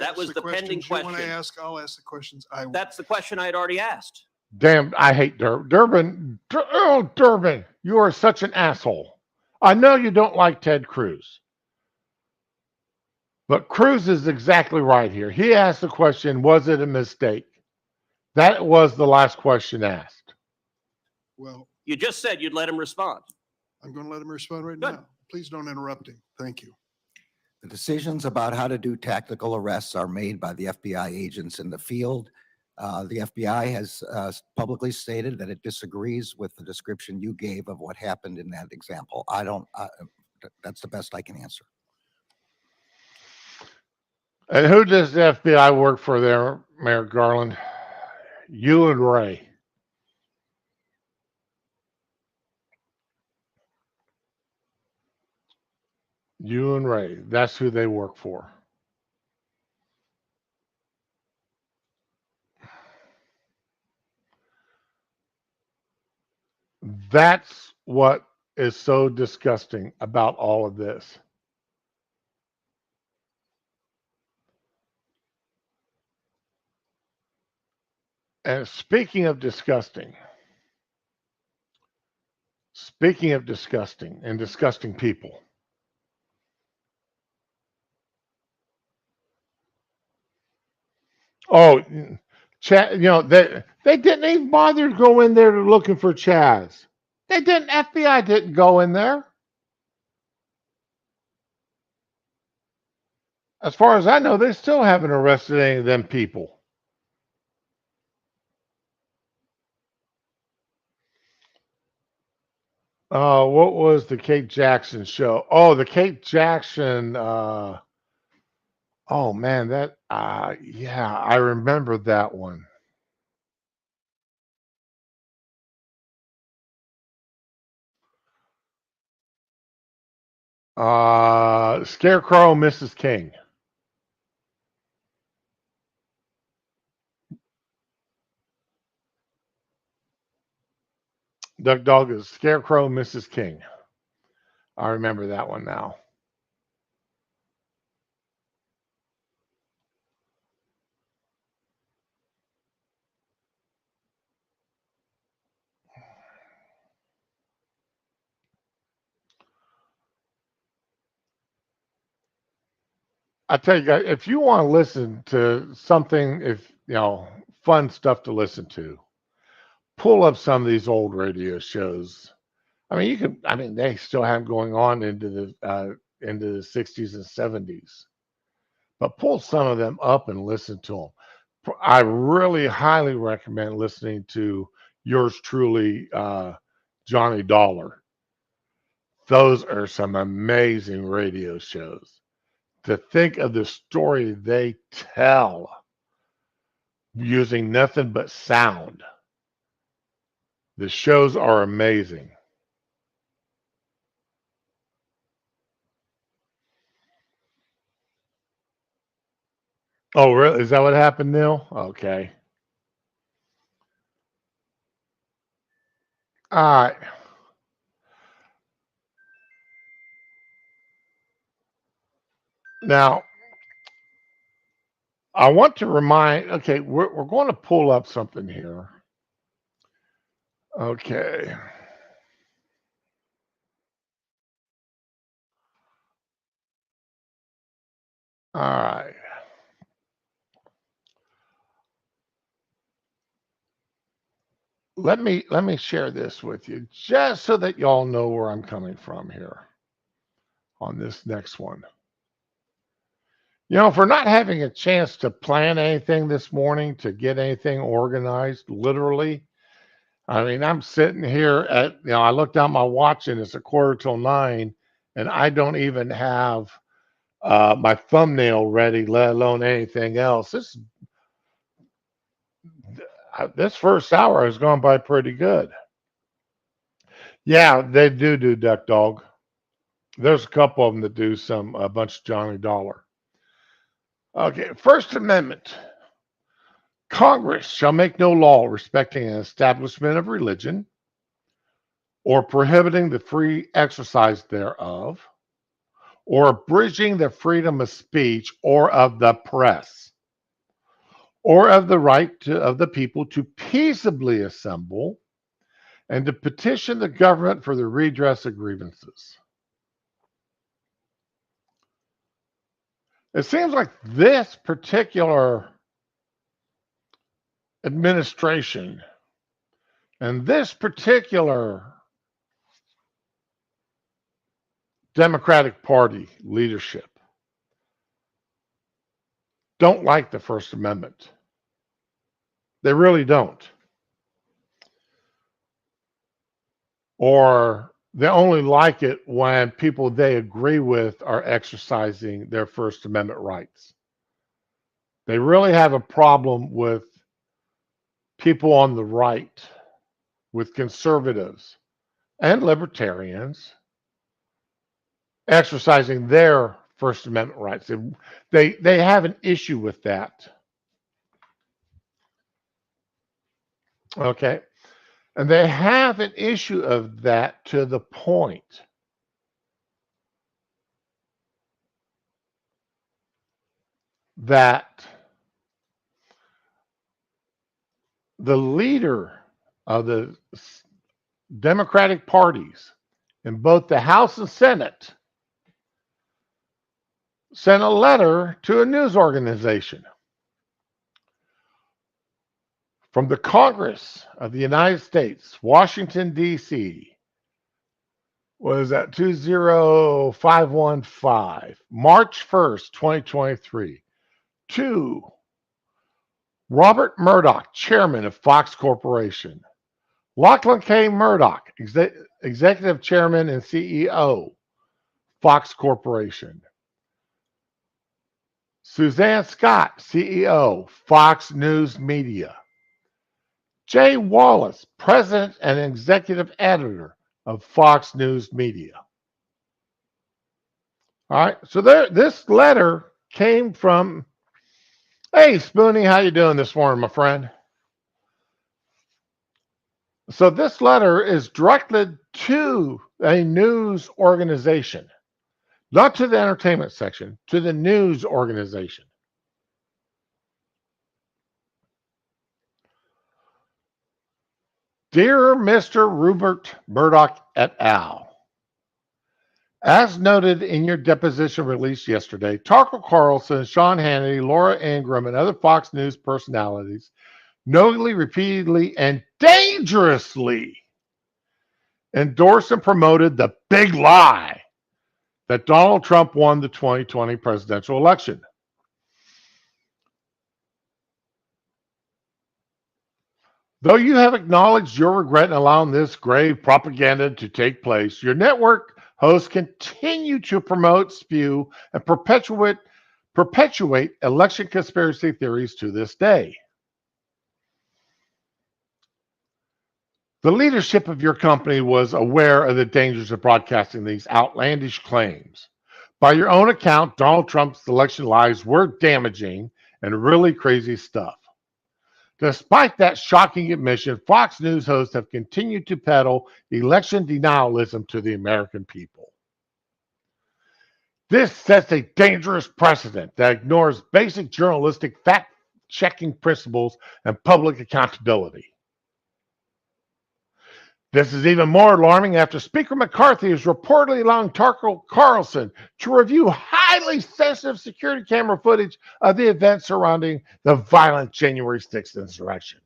That was the pending question. When I ask, I'll ask the questions I want. That's the question I had already asked. Damn, I hate Durbin. Oh, Durbin, you are such an asshole. I know you don't like Ted Cruz. But Cruz is exactly right here. He asked the question, was it a mistake? That was the last question asked. Well, you just said you'd let him respond. I'm going to let him respond right now. Please don't interrupt him. Thank you. The decisions about how to do tactical arrests are made by the FBI agents in the field. The FBI has publicly stated that it disagrees with the description you gave of what happened in that example. That's the best I can answer. And who does the FBI work for there, Mayor Garland? You and Ray. You and Ray. That's who they work for. That's what is so disgusting about all of this. And speaking of disgusting and disgusting people, Chaz, they didn't even bother to go in there looking for Chaz. FBI didn't go in there. As far as I know, they still haven't arrested any of them people. What was the Kate Jackson show? Oh, the Kate Jackson. Oh man, yeah, I remember that one. Scarecrow, Mrs. King. Duck Dog is Scarecrow, Mrs. King. I remember that one now. I tell you guys, if you want to listen to something, if you know, fun stuff to listen to, pull up some of these old radio shows. I mean, you can. I mean, they still have 'em going on into the 60s and 70s. But pull some of them up and listen to them. I really highly recommend listening to yours truly, Johnny Dollar. Those are some amazing radio shows. To think of the story they tell using nothing but sound. The shows are amazing. Oh, really? Is that what happened, Neil? Okay. All right. Now, I want to remind, okay, we're going to pull up something here. Okay. All right. Let me share this with you just so that y'all know where I'm coming from here on this next one. You know, for not having a chance to plan anything this morning, to get anything organized, literally, I mean, I'm sitting here at, you know, I looked down my watch and it's 8:45, and I don't even have my thumbnail ready, let alone anything else. This first hour has gone by pretty good. Yeah, they do Duck Dog. There's a couple of them that do a bunch of Johnny Dollar. Okay, First Amendment. Congress shall make no law respecting an establishment of religion or prohibiting the free exercise thereof or abridging the freedom of speech or of the press or of the right of the people to peaceably assemble and to petition the government for the redress of grievances. It seems like this particular administration and this particular Democratic Party leadership don't like the First Amendment. They really don't. Or they only like it when people they agree with are exercising their First Amendment rights. They really have a problem with people on the right, with conservatives and libertarians exercising their First Amendment rights. They have an issue with that. Okay. And they have an issue of that to the point that the leader of the Democratic parties in both the House and Senate sent a letter to a news organization from the Congress of the United States, Washington, D.C. Was at 20515, March 1st, 2023, to Robert Murdoch, chairman of Fox Corporation, Lachlan K. Murdoch, executive chairman and CEO, Fox Corporation, Suzanne Scott, CEO, Fox News Media, Jay Wallace, president and executive editor of Fox News Media. All right, so this letter came from, hey, Spoonie, how you doing this morning, my friend? So this letter is directed to a news organization, not to the entertainment section, to the news organization. Dear Mr. Rupert Murdoch et al., As noted in your deposition released yesterday, Tucker Carlson, Sean Hannity, Laura Ingraham, and other Fox News personalities knowingly, repeatedly, and dangerously endorsed and promoted the big lie that Donald Trump won the 2020 presidential election. Though you have acknowledged your regret in allowing this grave propaganda to take place, your network hosts continue to promote, spew, and perpetuate election conspiracy theories to this day. The leadership of your company was aware of the dangers of broadcasting these outlandish claims. By your own account, Donald Trump's election lies were damaging and really crazy stuff. Despite that shocking admission, Fox News hosts have continued to peddle election denialism to the American people. This sets a dangerous precedent that ignores basic journalistic fact-checking principles and public accountability. This is even more alarming after Speaker McCarthy is reportedly allowing Tucker Carlson to review highly sensitive security camera footage of the events surrounding the violent January 6th insurrection.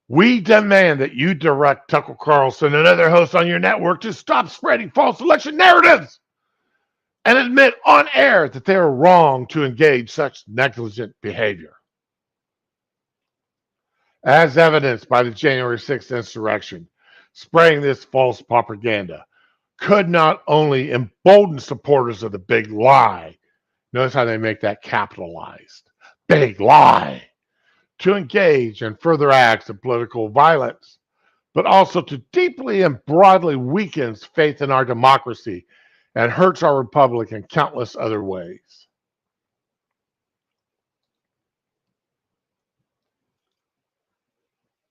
We demand that you direct Tucker Carlson and other hosts on your network to stop spreading false election narratives and admit on air that they are wrong to engage such negligent behavior. As evidenced by the January 6th insurrection, spreading this false propaganda could not only embolden supporters of the big lie, notice how they make that capitalized, big lie, to engage in further acts of political violence, but also to deeply and broadly weakens faith in our democracy and hurts our republic in countless other ways.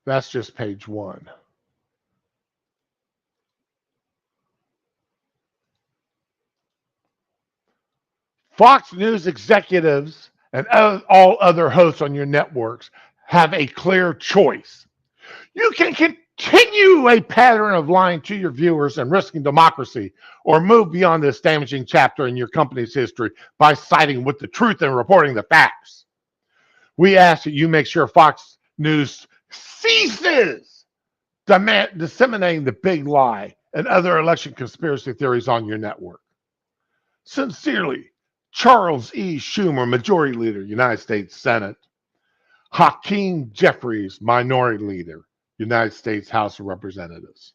That's just page 1. Fox News executives and all other hosts on your networks have a clear choice. You can continue a pattern of lying to your viewers and risking democracy, or move beyond this damaging chapter in your company's history by siding with the truth and reporting the facts. We ask that you make sure Fox News ceases disseminating the big lie and other election conspiracy theories on your network. Sincerely, Charles E. Schumer, Majority Leader, United States Senate. Hakeem Jeffries, Minority Leader, United States House of Representatives.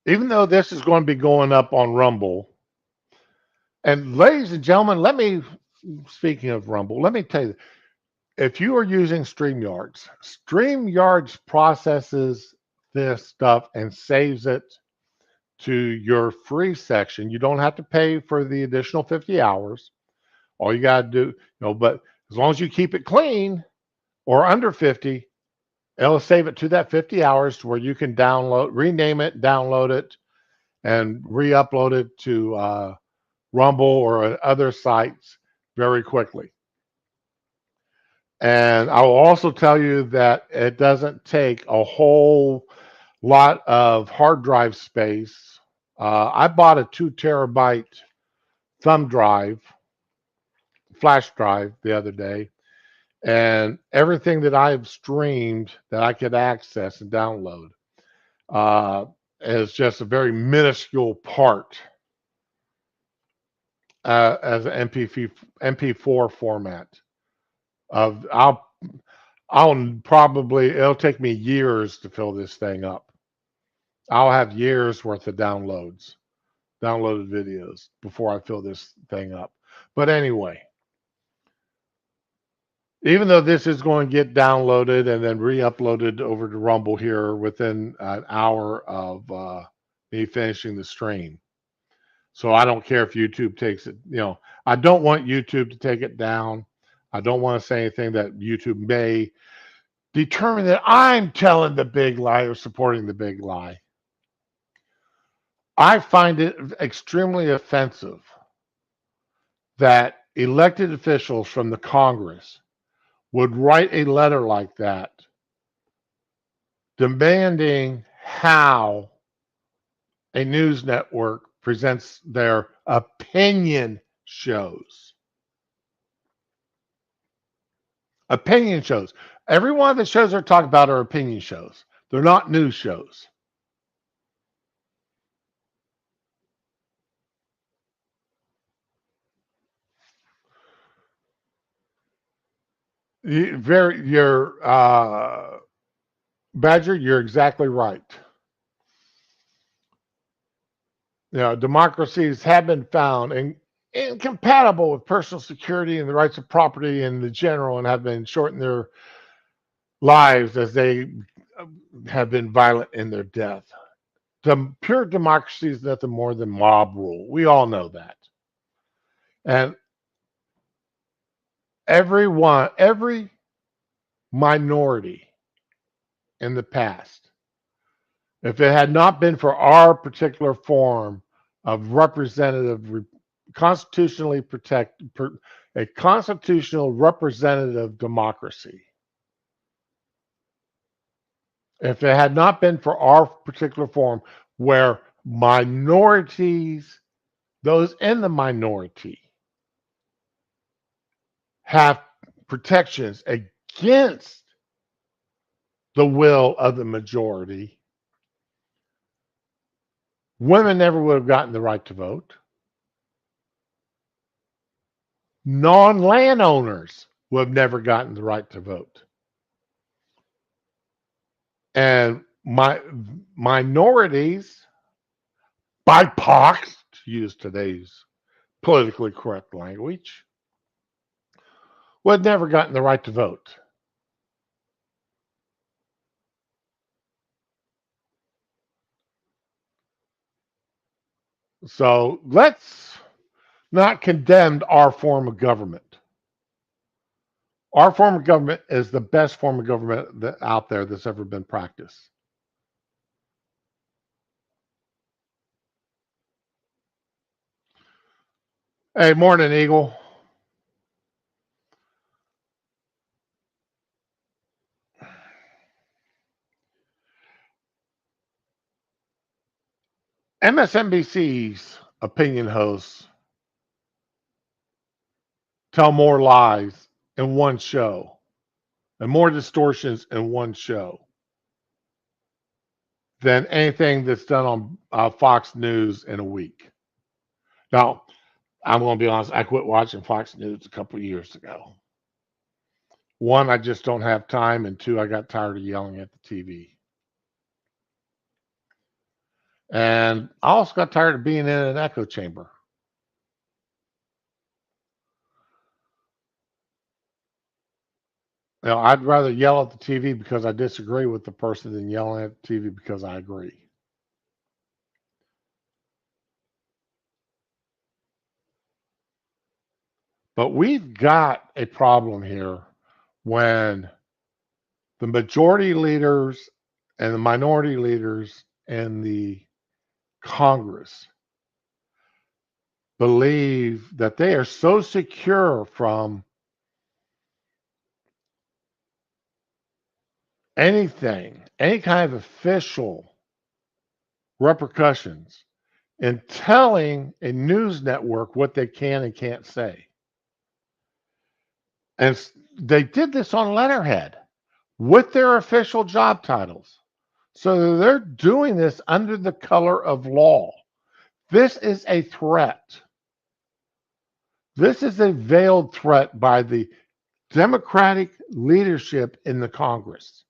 Even though this is going to be going up on Rumble, and ladies and gentlemen, speaking of Rumble, let me tell you, if you are using StreamYards processes this stuff and saves it to your free section. You don't have to pay for the additional 50 hours. All you got to do, but as long as you keep it clean or under 50, it'll save it to that 50 hours to where you can rename it, download it, and re-upload it to Rumble or other sites very quickly. And I will also tell you that it doesn't take a whole lot of hard drive space. I bought a 2 terabyte thumb drive, flash drive the other day, and everything that I've streamed that I could access and download is just a very minuscule part as an MP4 format. It'll take me years to fill this thing up. I'll have years worth of downloaded videos before I fill this thing up. But anyway, even though this is going to get downloaded and then re-uploaded over to Rumble here within an hour of me finishing the stream. So I don't care if YouTube takes it, I don't want YouTube to take it down. I don't want to say anything that YouTube may determine that I'm telling the big lie or supporting the big lie. I find it extremely offensive that elected officials from the Congress would write a letter like that demanding how a news network presents their opinion shows. Opinion shows. Every one of the shows they're talking about are opinion shows. They're not news shows. Badger, you're exactly right. Democracies have been found incompatible with personal security and the rights of property in the general, and have been shortened their lives as they have been violent in their death. The pure democracy is nothing more than mob rule. We all know that. And every minority in the past, if it had not been for our particular form of constitutionally a constitutional representative democracy, if it had not been for our particular form where minorities, those in the minority, have protections against the will of the majority, women never would have gotten the right to vote. Non-landowners would have never gotten the right to vote. And minorities, BIPOC, to use today's politically correct language, would have never gotten the right to vote. So let's not condemn our form of government. Our form of government is the best form of government out there that's ever been practiced. Hey, morning, Eagle. MSNBC's opinion hosts tell more lies in one show and more distortions in one show than anything that's done on Fox News in a week. Now, I'm going to be honest, I quit watching Fox News a couple of years ago. One, I just don't have time, and two, I got tired of yelling at the TV. And I also got tired of being in an echo chamber. I'd rather yell at the TV because I disagree with the person than yelling at the TV because I agree. But we've got a problem here when the majority leaders and the minority leaders in the Congress believe that they are so secure from anything, any kind of official repercussions in telling a news network what they can and can't say. And they did this on letterhead with their official job titles. So they're doing this under the color of law. This is a threat. This is a veiled threat by the Democratic leadership in the Congress.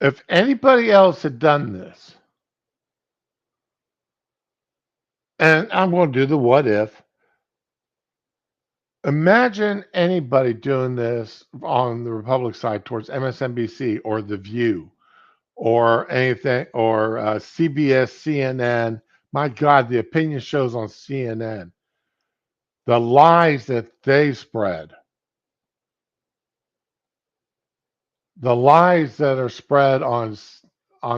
If anybody else had done this, and I'm going to do the what if, imagine anybody doing this on the Republican side towards MSNBC or The View or anything, or CBS, CNN. My God, the opinion shows on CNN, the lies that they spread. the lies that are spread on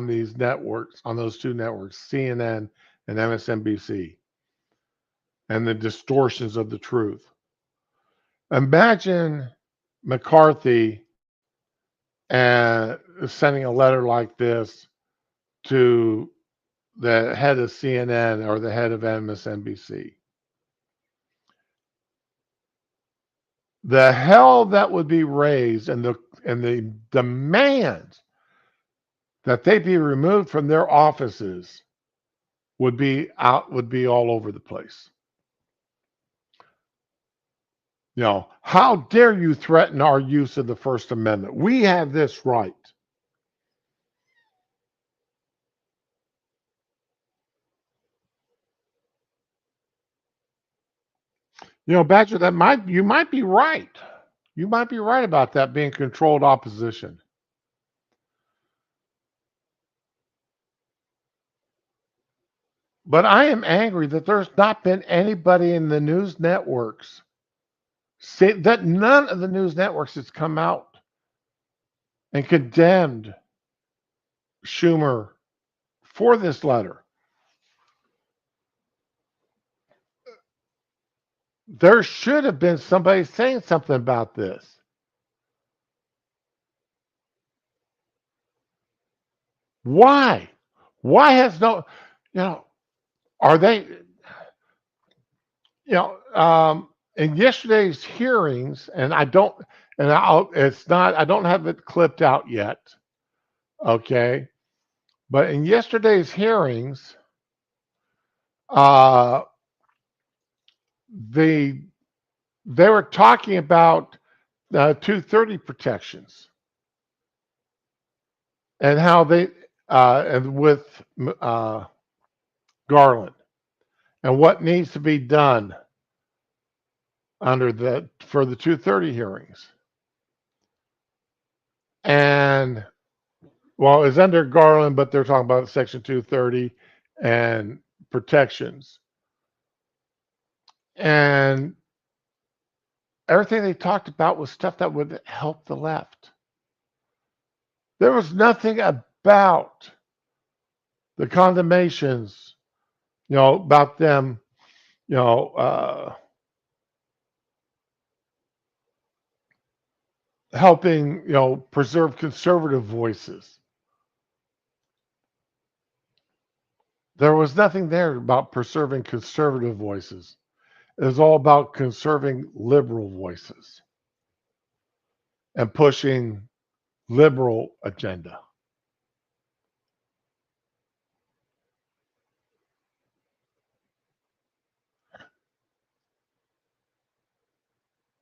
these networks, on those two networks, CNN and MSNBC, and the distortions of the truth. Imagine McCarthy sending a letter like this to the head of CNN or the head of MSNBC. The hell that would be raised, and the demands that they be removed from their offices would be all over the place. You know, how dare you threaten our use of the First Amendment? We have this right. You know, Badger, you might be right. You might be right about that being controlled opposition. But I am angry that there's not been anybody in the news networks that none of the news networks has come out and condemned Schumer for this letter. There should have been somebody saying something about this. Why? Why has no, are they, in yesterday's hearings, and I don't have it clipped out yet. Okay. But in yesterday's hearings, they were talking about 230 protections and how they and with Garland and what needs to be done for the 230 hearings. And well, it's under Garland, but they're talking about Section 230 and protections. And everything they talked about was stuff that would help the left. There was nothing about the condemnations, about them, helping, preserve conservative voices. There was nothing there about preserving conservative voices. It was all about conserving liberal voices and pushing liberal agenda.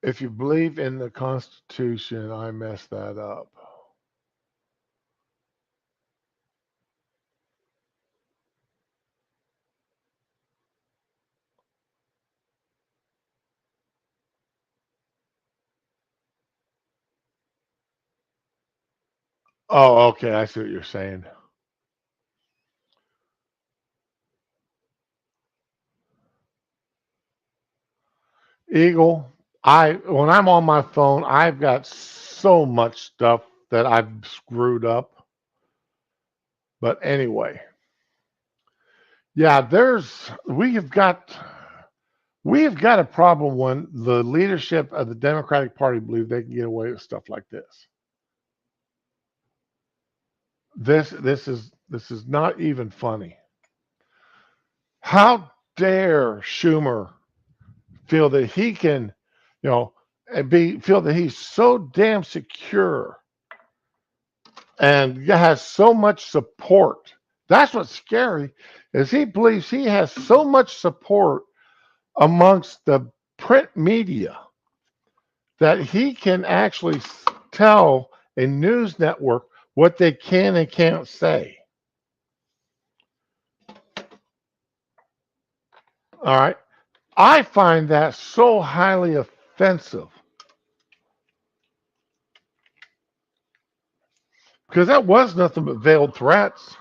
If you believe in the Constitution, I messed that up. Oh, okay. I see what you're saying. Eagle, when I'm on my phone, I've got so much stuff that I've screwed up. But anyway, yeah, we have got a problem when the leadership of the Democratic Party believe they can get away with stuff like this. This is not even funny. How dare Schumer feel that he can, feel that he's so damn secure and has so much support. That's what's scary, is he believes he has so much support amongst the print media that he can actually tell a news network what they can and can't say. All right. I find that so highly offensive. Because that was nothing but veiled threats.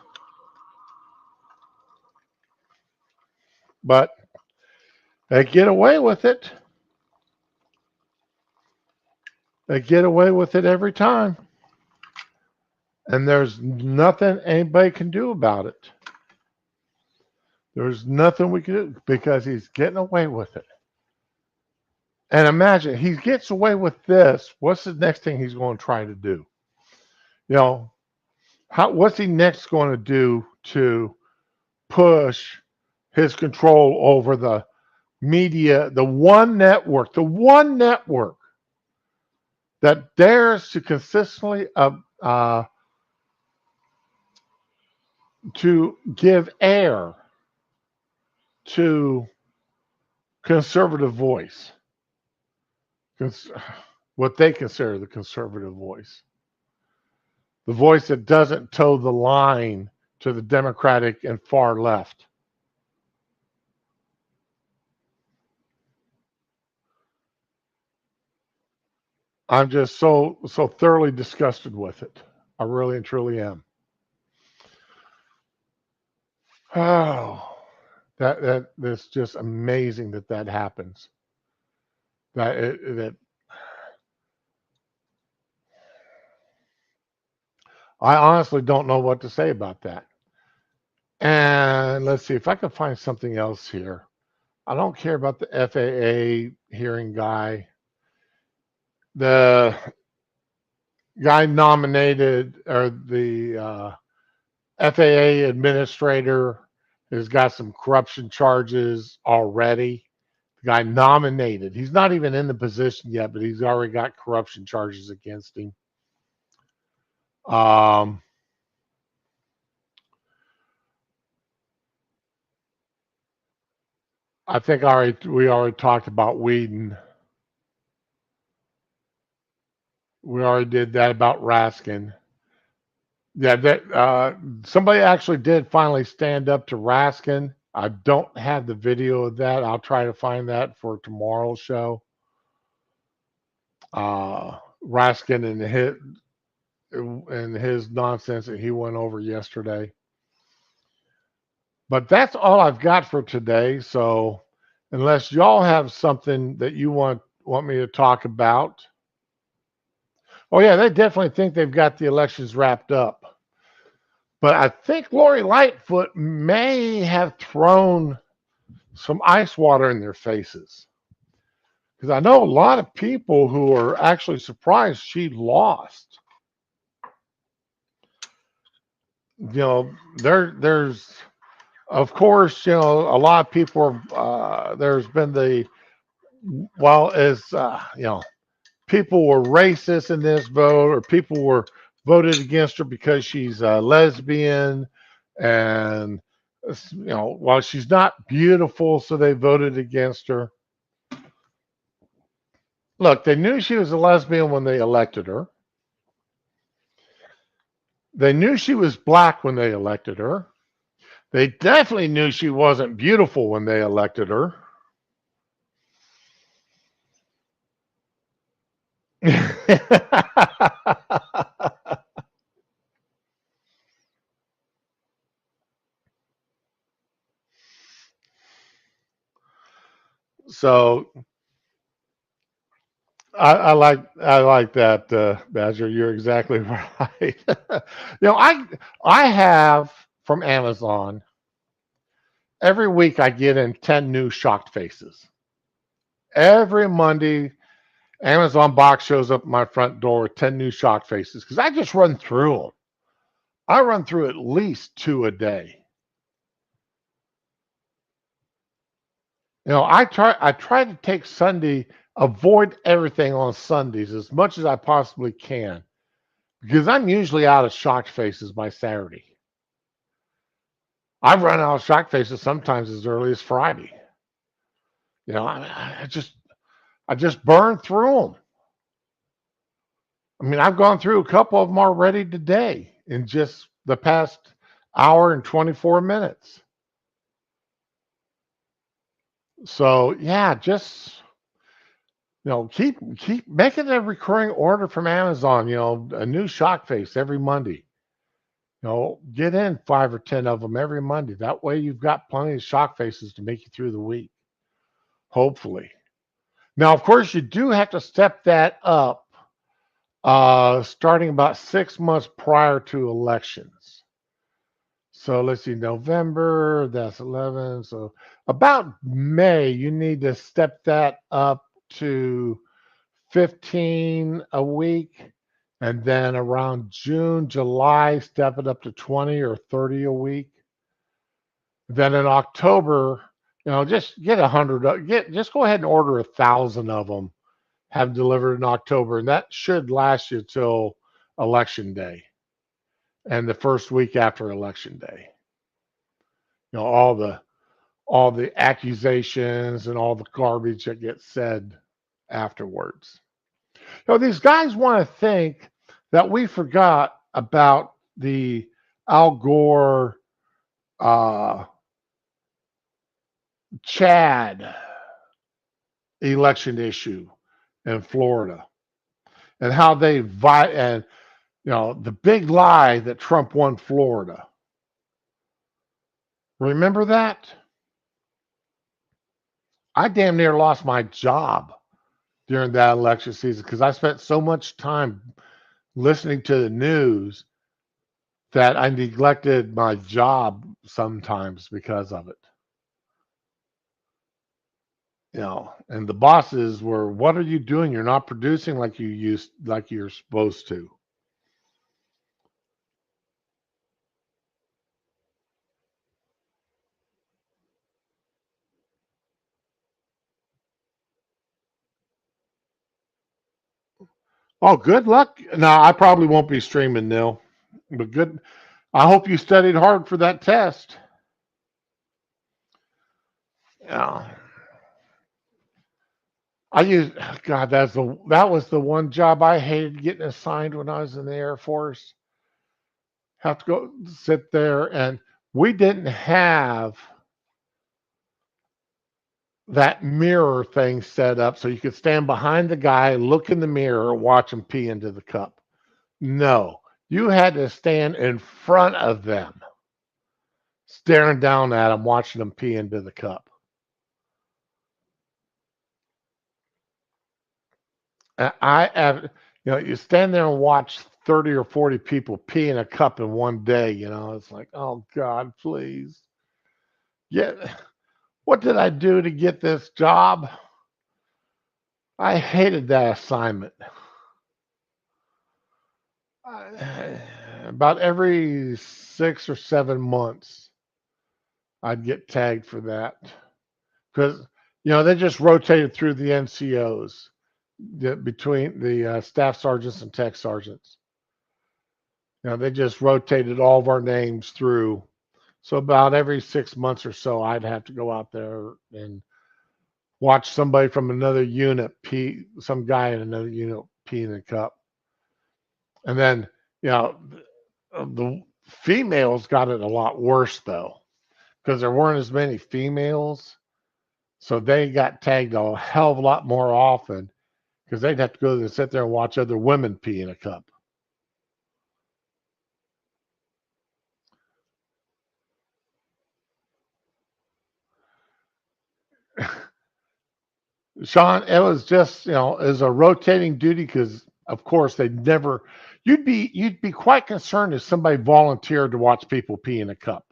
But they get away with it. They get away with it every time. And there's nothing anybody can do about it. There's nothing we can do because he's getting away with it. And imagine he gets away with this. What's the next thing he's going to try to do? You know, what's he next going to do to push his control over the media, the one network that dares to consistently to give air to conservative voice, what they consider the conservative voice, the voice that doesn't toe the line to the Democratic and far left. I'm just so thoroughly disgusted with it. I really and truly am. Oh, that's just amazing that happens. That I honestly don't know what to say about that. And let's see if I can find something else here. I don't care about the FAA hearing guy. The guy nominated, or the FAA administrator, has got some corruption charges already. The guy nominated, he's not even in the position yet, but he's already got corruption charges against him. I think we already talked about Whedon. We already did that about Raskin. Yeah, that somebody actually did finally stand up to Raskin. I don't have the video of that. I'll try to find that for tomorrow's show. Raskin and his nonsense that he went over yesterday. But that's all I've got for today. So unless y'all have something that you want me to talk about. Oh yeah, they definitely think they've got the elections wrapped up. But I think Lori Lightfoot may have thrown some ice water in their faces. Because I know a lot of people who are actually surprised she lost. You know, there's, of course, you know, a lot of people there's been you know, people were racist in this vote, or people were voted against her because she's a lesbian, and you know, while she's not beautiful, so they voted against her. Look, they knew she was a lesbian when they elected her. They knew she was black when they elected her. They definitely knew she wasn't beautiful when they elected her. So I like that, Badger. You're exactly right. You know, I have from Amazon every week. I get in 10 new shocked faces. Every Monday, Amazon box shows up at my front door with 10 new shocked faces because I just run through them. I run through at least 2 a day. You know, I try to take Sunday, avoid everything on Sundays as much as I possibly can, because I'm usually out of shocked faces by Saturday. I've run out of shocked faces sometimes as early as Friday. You know, I just burn through them. I mean, I've gone through a couple of them already today in just the past hour and 24 minutes. So yeah, just, you know, keep making a recurring order from Amazon. You know, a new shock face every Monday. You know, get in 5 or 10 of them every Monday. That way, you've got plenty of shock faces to make you through the week. Hopefully. Now, of course, you do have to step that up starting about 6 months prior to elections. So let's see, November, that's 11. So about May, you need to step that up to 15 a week. And then around June, July, step it up to 20 or 30 a week. Then in October, just get 100, just go ahead and order 1,000 of them, have delivered in October. And that should last you till election day and the first week after election day. All the accusations and all the garbage that gets said afterwards. These guys want to think that we forgot about the Al Gore Chad election issue in Florida and how and the big lie that Trump won Florida. Remember that? I damn near lost my job during that election season because I spent so much time listening to the news that I neglected my job sometimes because of it. And the bosses were, "What are you doing? You're not producing like you're supposed to." Oh, good luck. No, I probably won't be streaming, Neil. But good. I hope you studied hard for that test. Yeah. God, that was the one job I hated getting assigned when I was in the Air Force. Have to go sit there, and we didn't have that mirror thing set up so you could stand behind the guy, look in the mirror, watch him pee into the cup. No, you had to stand in front of them, staring down at him, watching him pee into the cup. I have, you stand there and watch 30 or 40 people pee in a cup in one day. It's like, oh God, please. Yeah, what did I do to get this job? I hated that assignment. About every 6 or 7 months, I'd get tagged for that because they just rotated through the NCOs between the staff sergeants and tech sergeants. They just rotated all of our names through. So about every 6 months or so, I'd have to go out there and watch somebody from another unit pee, some guy in another unit pee in a cup. And then, the females got it a lot worse though, because there weren't as many females. So they got tagged a hell of a lot more often because they'd have to go and sit there and watch other women pee in a cup. Sean, it was just, it was a rotating duty because, of course, you'd be quite concerned if somebody volunteered to watch people pee in a cup.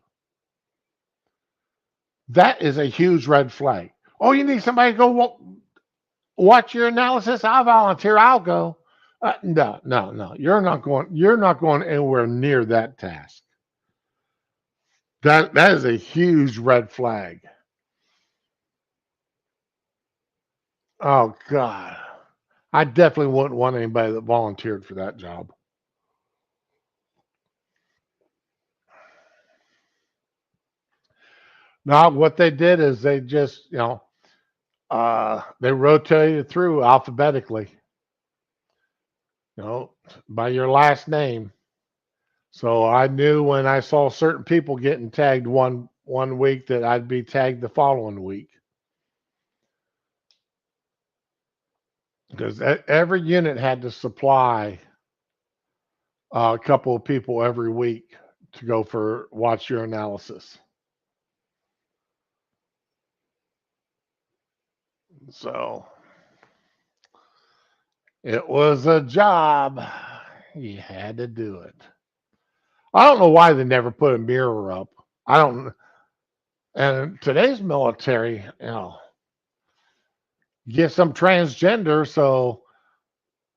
That is a huge red flag. Oh, you need somebody to go watch your analysis? I'll volunteer. I'll go. No. You're not going anywhere near that task. That is a huge red flag. Oh God. I definitely wouldn't want anybody that volunteered for that job. Now, what they did is they just, they rotated through alphabetically, by your last name. So I knew when I saw certain people getting tagged one week that I'd be tagged the following week. Because every unit had to supply a couple of people every week to go for watch your analysis. So It was a job. You had to do it. I don't know why they never put a mirror up. I don't. And today's military, you get some transgender, so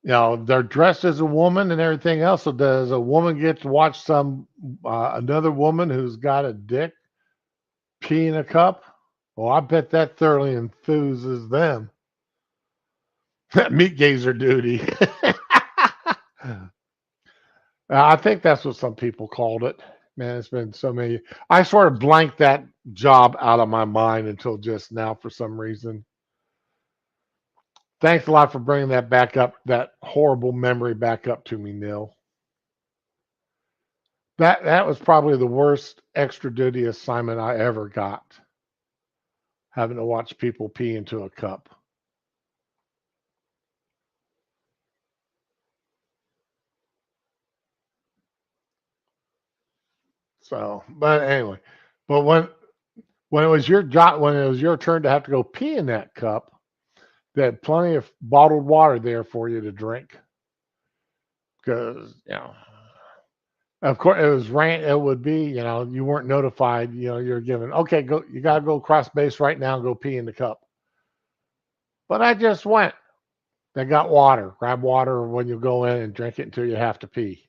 they're dressed as a woman and everything else. So does a woman get to watch some another woman who's got a dick pee in a cup? Well, I bet that thoroughly enthuses them. Meat gazer duty. I think that's what some people called it. Man, it's been so many. I sort of blanked that job out of my mind until just now for some reason. Thanks a lot for bringing that back up, that horrible memory back up to me, Neil. That was probably the worst extra duty assignment I ever got. Having to watch people pee into a cup. So, but anyway, but when it was your job, when it was your turn to have to go pee in that cup, they had plenty of bottled water there for you to drink. Because of course, it was rain. It would be, you weren't notified. You're given, okay, go. You got to go across base right now and go pee in the cup. But I just went. They got water. Grab water when you go in and drink it until you have to pee.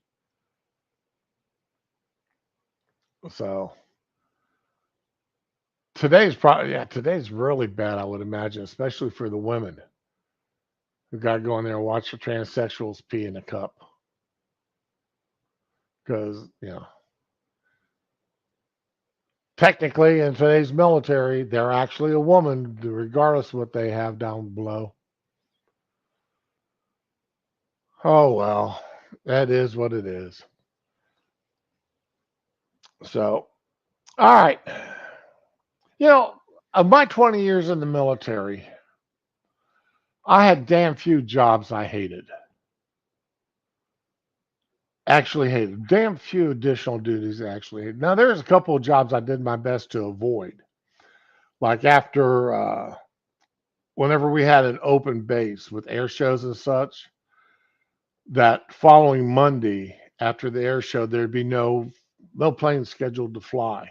So today's really bad. I would imagine, especially for the women who got to go in there and watch the transsexuals pee in a cup. Because technically in today's military, they're actually a woman, regardless of what they have down below. Oh, well, that is what it is. So, all right. Of my 20 years in the military, I had damn few jobs I hated. Actually hated. Damn few additional duties I actually hated. Now, there's a couple of jobs I did my best to avoid. Like after, whenever we had an open base with air shows and such, that following Monday after the air show, there'd be no planes scheduled to fly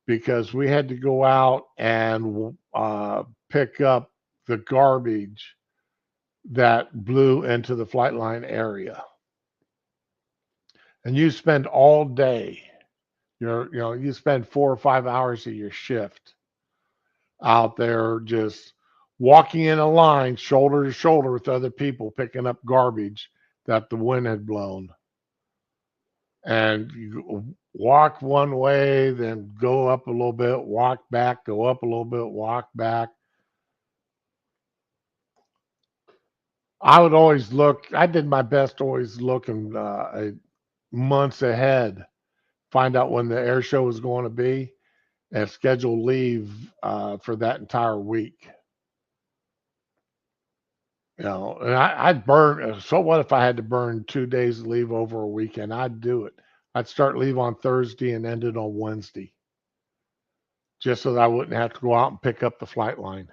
because we had to go out and pick up the garbage that blew into the flight line area. And you spend all day, you spend 4 or 5 hours of your shift out there just walking in a line shoulder to shoulder with other people picking up garbage that the wind had blown. And you walk one way, then go up a little bit, walk back, go up a little bit, walk back. I did my best always looking months ahead, find out when the air show was going to be, and schedule leave for that entire week. And I'd burn. So what if I had to burn 2 days of leave over a weekend? I'd do it. I'd start leave on Thursday and end it on Wednesday, just so that I wouldn't have to go out and pick up the flight line.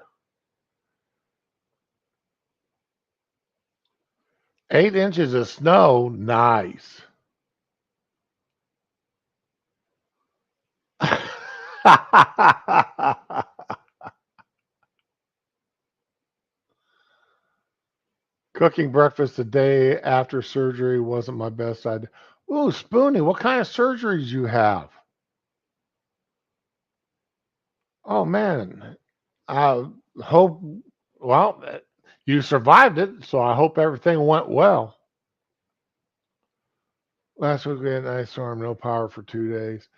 8 inches of snow, nice. Cooking breakfast the day after surgery wasn't my best idea. Ooh, Spoonie, what kind of surgeries you have? Oh man, I hope. Well, you survived it, so I hope everything went well. Last week we had an ice storm, no power for 2 days.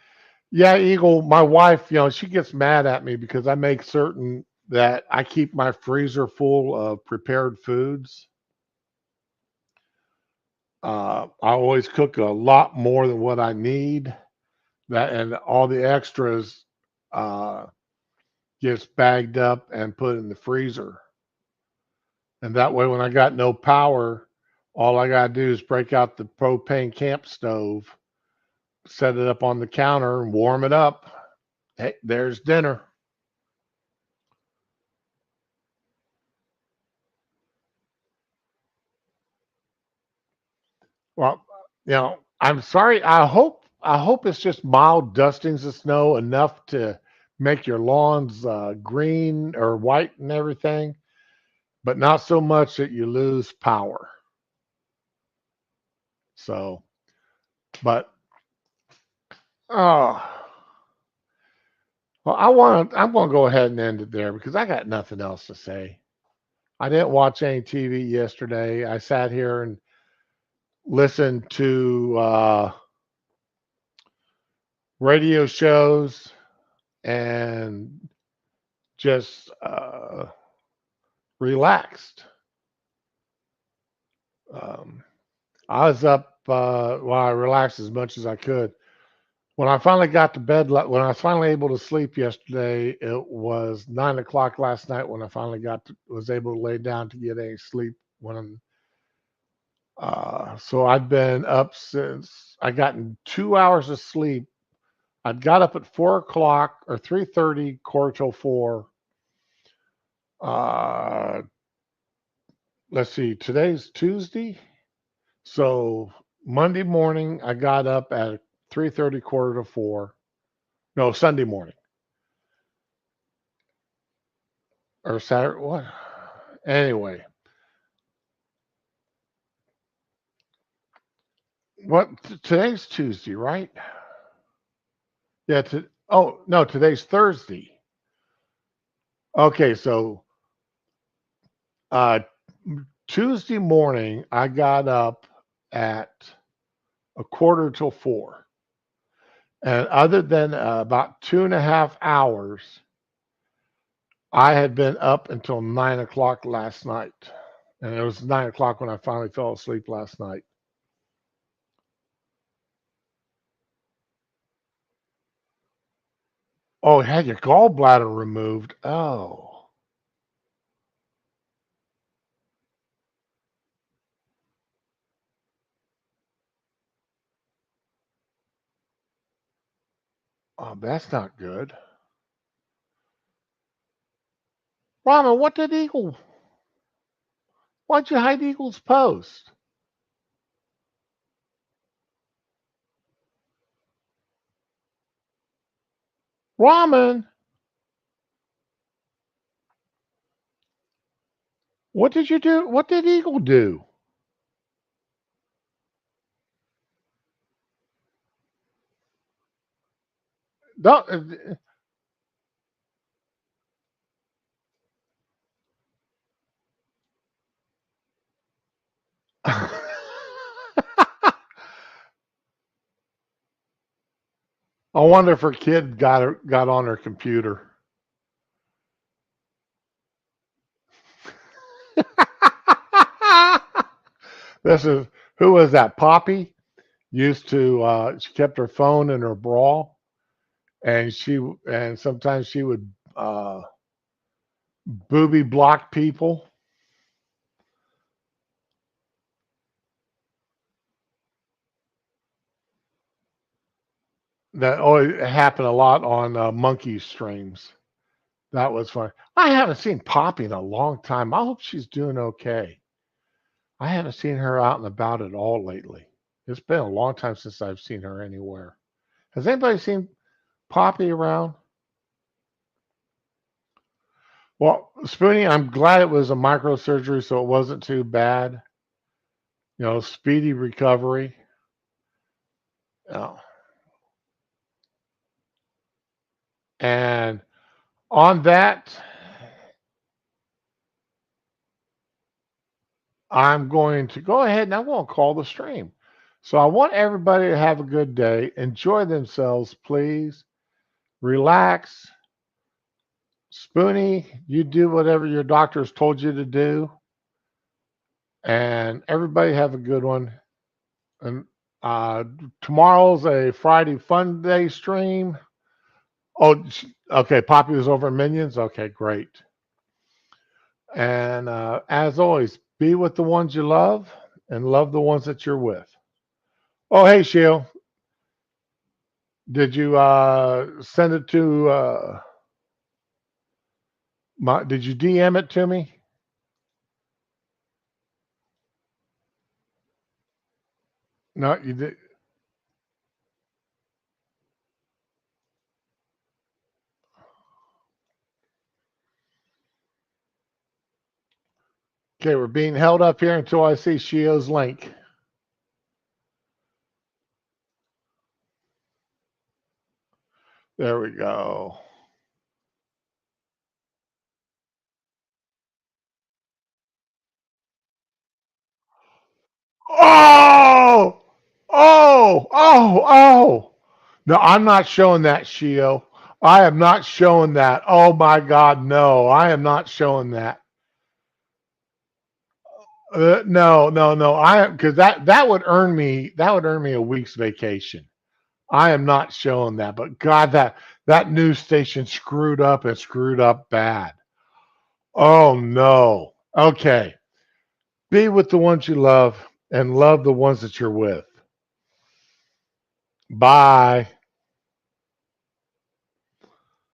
Yeah, Eagle, my wife, she gets mad at me because I make certain that I keep my freezer full of prepared foods. I always cook a lot more than what I need. And all the extras gets bagged up and put in the freezer. And that way, when I got no power, all I got to do is break out the propane camp stove, set it up on the counter, and warm it up. Hey, there's dinner. Well, I'm sorry. I hope it's just mild dustings of snow enough to make your lawns green or white and everything, but not so much that you lose power. So, but oh, well, I'm gonna go ahead and end it there because I got nothing else to say. I didn't watch any TV yesterday. I sat here and listened to radio shows and just relaxed. Um, I was up. Well, I relaxed as much as I could. When I finally got to bed, when I was finally able to sleep yesterday, it was 9 o'clock last night. When I finally was able to lay down to get any sleep. So I've been up since I gotten 2 hours of sleep. I got up at 4 o'clock or 3:30, quarter till four. Uh, let's see, today's Tuesday. So Monday morning, I got up at 3:30, quarter to four. No, Sunday morning or Saturday. What? Anyway, today's Tuesday, right? Yeah. Oh no, today's Thursday. Okay, so uh, Tuesday morning, I got up at a quarter till four, and other than about 2.5 hours, I had been up until 9 o'clock last night. And it was 9 o'clock when I finally fell asleep last night. Oh, had your gallbladder removed. Oh. Oh, that's not good. Rama, why'd you hide Eagle's post? Ramen, what did you do? What did Eagle do? Don't, I wonder if her kid got on her computer. This is who was that? Poppy used to. She kept her phone in her bra, and sometimes she would booby block people. That always happened a lot on Monkey streams. That was fun. I haven't seen Poppy in a long time. I hope she's doing okay. I haven't seen her out and about at all lately. It's been a long time since I've seen her anywhere. Has anybody seen Poppy around? Well, Spoonie, I'm glad it was a microsurgery, so it wasn't too bad. Speedy recovery. Oh. And on that, I'm going to go ahead and I'm going to call the stream. So I want everybody to have a good day. Enjoy themselves, please. Relax. Spoonie, you do whatever your doctors told you to do. And everybody have a good one. And tomorrow's a Friday Fun Day stream. Oh, okay. Poppy was over in Minions. Okay, great. And as always, be with the ones you love and love the ones that you're with. Oh, hey, Sheil. Did you send it to did you DM it to me? No, you did. Okay, we're being held up here until I see Shio's link. There we go. Oh, oh. No, I'm not showing that, Shio. I am not showing that. Oh my God, no, I am not showing that. No. I am, because that would earn me a week's vacation. I am not showing that. But God, that news station screwed up and screwed up bad. Oh no. Okay. Be with the ones you love and love the ones that you're with. Bye.